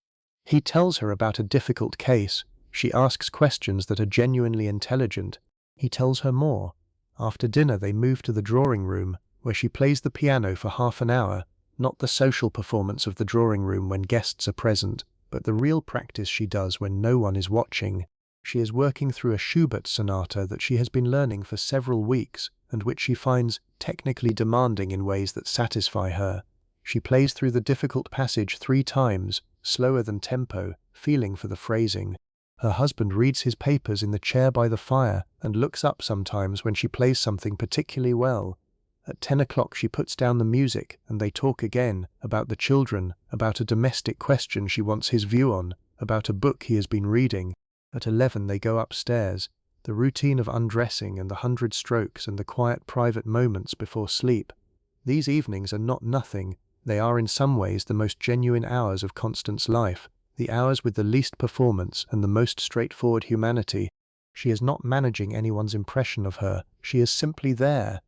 S1: He tells her about a difficult case. She asks questions that are genuinely intelligent. He tells her more. After dinner they move to the drawing room, where she plays the piano for half an hour, not the social performance of the drawing room when guests are present, but the real practice she does when no one is watching. She is working through a Schubert sonata that she has been learning for several weeks, and which she finds technically demanding in ways that satisfy her. She plays through the difficult passage 3 times, slower than tempo, feeling for the phrasing. Her husband reads his papers in the chair by the fire and looks up sometimes when she plays something particularly well. At 10 o'clock she puts down the music and they talk again, about the children, about a domestic question she wants his view on, about a book he has been reading. At 11 they go upstairs. The routine of undressing and the 100 strokes and the quiet private moments before sleep. These evenings are not nothing. They are in some ways the most genuine hours of Constance's life, the hours with the least performance and the most straightforward humanity. She is not managing anyone's impression of her, she is simply there.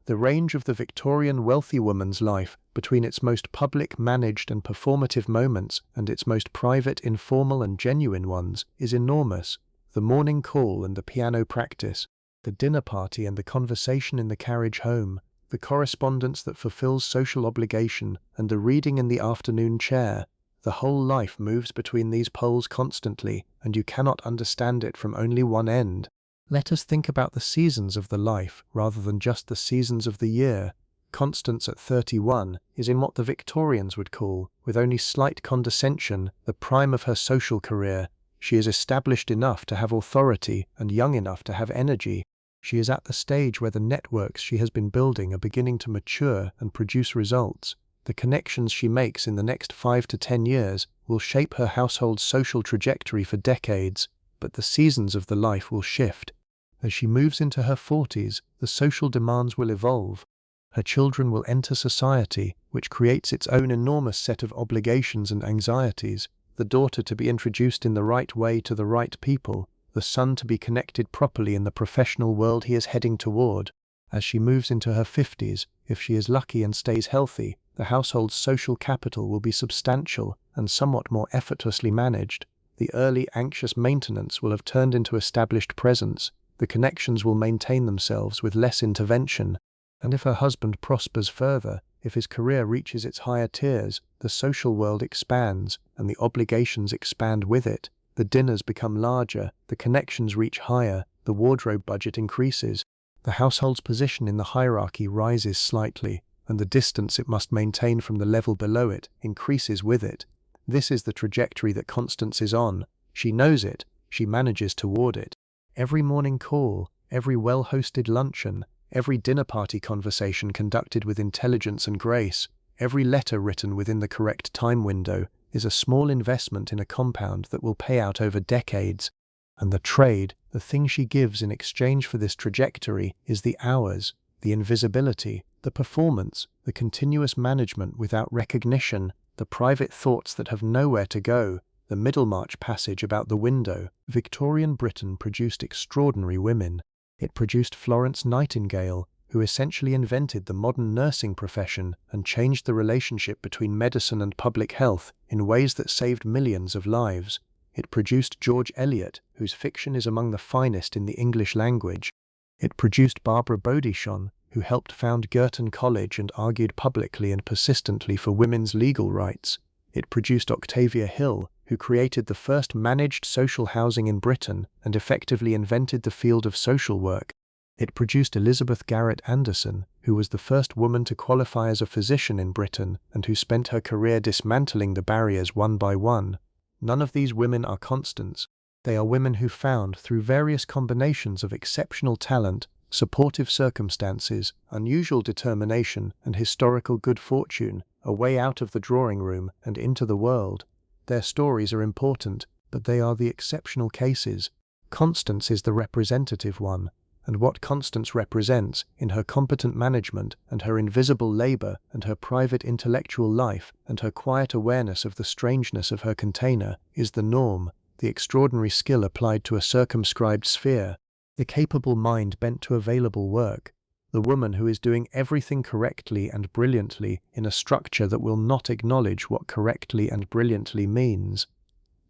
S1: The range of the Victorian wealthy woman's life, between its most public, managed and performative moments and its most private, informal and genuine ones, is enormous. The morning call and the piano practice, the dinner party and the conversation in the carriage home, the correspondence that fulfills social obligation and the reading in the afternoon chair. The whole life moves between these poles constantly, and you cannot understand it from only one end. Let us think about the seasons of the life rather than just the seasons of the year. Constance at 31 is in what the Victorians would call, with only slight condescension, the prime of her social career. She is established enough to have authority and young enough to have energy. She is at the stage where the networks she has been building are beginning to mature and produce results. The connections she makes in the next 5 to 10 years will shape her household's social trajectory for decades, but the seasons of the life will shift. As she moves into her 40s, the social demands will evolve. Her children will enter society, which creates its own enormous set of obligations and anxieties. The daughter to be introduced in the right way to the right people, the son to be connected properly in the professional world he is heading toward. As she moves into her 50s, if she is lucky and stays healthy, the household's social capital will be substantial and somewhat more effortlessly managed. The early anxious maintenance will have turned into established presence. The connections will maintain themselves with less intervention. And if her husband prospers further, if his career reaches its higher tiers, the social world expands, and the obligations expand with it. The dinners become larger, the connections reach higher, the wardrobe budget increases. The household's position in the hierarchy rises slightly, and the distance it must maintain from the level below it increases with it. This is the trajectory that Constance is on. She knows it, she manages toward it. Every morning call, every well-hosted luncheon, every dinner party conversation conducted with intelligence and grace, every letter written within the correct time window is a small investment in a compound that will pay out over decades. And the trade, the thing she gives in exchange for this trajectory, is the hours, the invisibility, the performance, the continuous management without recognition, the private thoughts that have nowhere to go, the Middlemarch passage about the window. Victorian Britain produced extraordinary women. It produced Florence Nightingale, who essentially invented the modern nursing profession and changed the relationship between medicine and public health in ways that saved millions of lives. It produced George Eliot, whose fiction is among the finest in the English language. It produced Barbara Bodichon, who helped found Girton College and argued publicly and persistently for women's legal rights. It produced Octavia Hill, who created the first managed social housing in Britain and effectively invented the field of social work. It produced Elizabeth Garrett Anderson, who was the first woman to qualify as a physician in Britain and who spent her career dismantling the barriers one by one. None of these women are Constance. They are women who found, through various combinations of exceptional talent, supportive circumstances, unusual determination, and historical good fortune, a way out of the drawing room and into the world. Their stories are important, but they are the exceptional cases. Constance is the representative one, and what Constance represents, in her competent management and her invisible labor and her private intellectual life and her quiet awareness of the strangeness of her container, is the norm, the extraordinary skill applied to a circumscribed sphere, the capable mind bent to available work, the woman who is doing everything correctly and brilliantly in a structure that will not acknowledge what correctly and brilliantly means.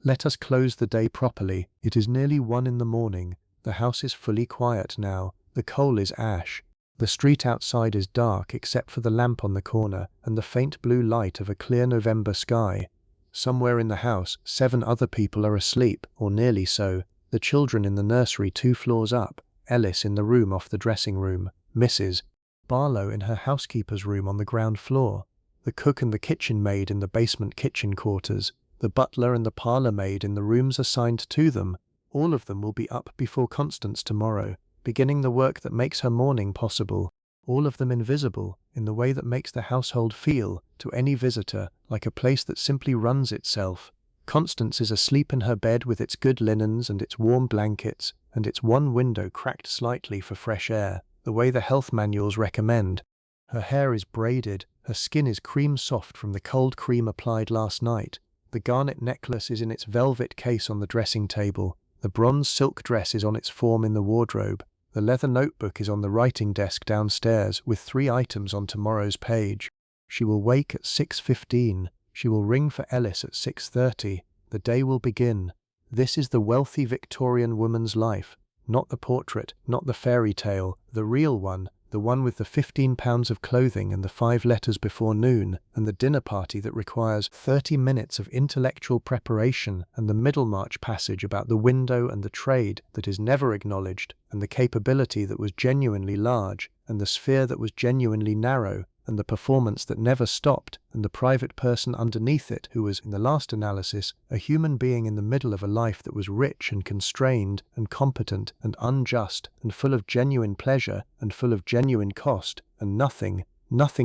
S1: Let us close the day properly. It is nearly 1 in the morning. The house is fully quiet now. The coal is ash. The street outside is dark except for the lamp on the corner and the faint blue light of a clear November sky. Somewhere in the house, 7 other people are asleep, or nearly so. The children in the nursery 2 floors up, Ellis in the room off the dressing room, Mrs. Barlow in her housekeeper's room on the ground floor, the cook and the kitchen maid in the basement kitchen quarters, the butler and the parlour maid in the rooms assigned to them. All of them will be up before Constance tomorrow, beginning the work that makes her morning possible. All of them invisible, in the way that makes the household feel, to any visitor, like a place that simply runs itself. Constance is asleep in her bed with its good linens and its warm blankets, and its one window cracked slightly for fresh air, the way the health manuals recommend. Her hair is braided, her skin is cream soft from the cold cream applied last night. The garnet necklace is in its velvet case on the dressing table. The bronze silk dress is on its form in the wardrobe. The leather notebook is on the writing desk downstairs with 3 items on tomorrow's page. She will wake at 6:15. She will ring for Ellis at 6:30. The day will begin. This is the wealthy Victorian woman's life. Not the portrait, not the fairy tale, the real one, the one with the 15 pounds of clothing and the 5 letters before noon, and the dinner party that requires 30 minutes of intellectual preparation, and the Middlemarch passage about the window and the trade that is never acknowledged, and the capability that was genuinely large, and the sphere that was genuinely narrow, and the performance that never stopped, and the private person underneath it who was, in the last analysis, a human being in the middle of a life that was rich and constrained and competent and unjust and full of genuine pleasure and full of genuine cost, and nothing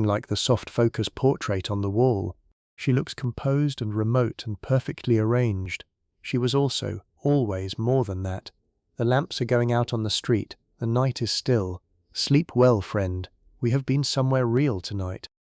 S1: like the soft focus portrait on the wall. She looks composed and remote and perfectly arranged. She was also, always, more than that. The lamps are going out on the street. The night is still. Sleep well, friend. We have been somewhere real tonight.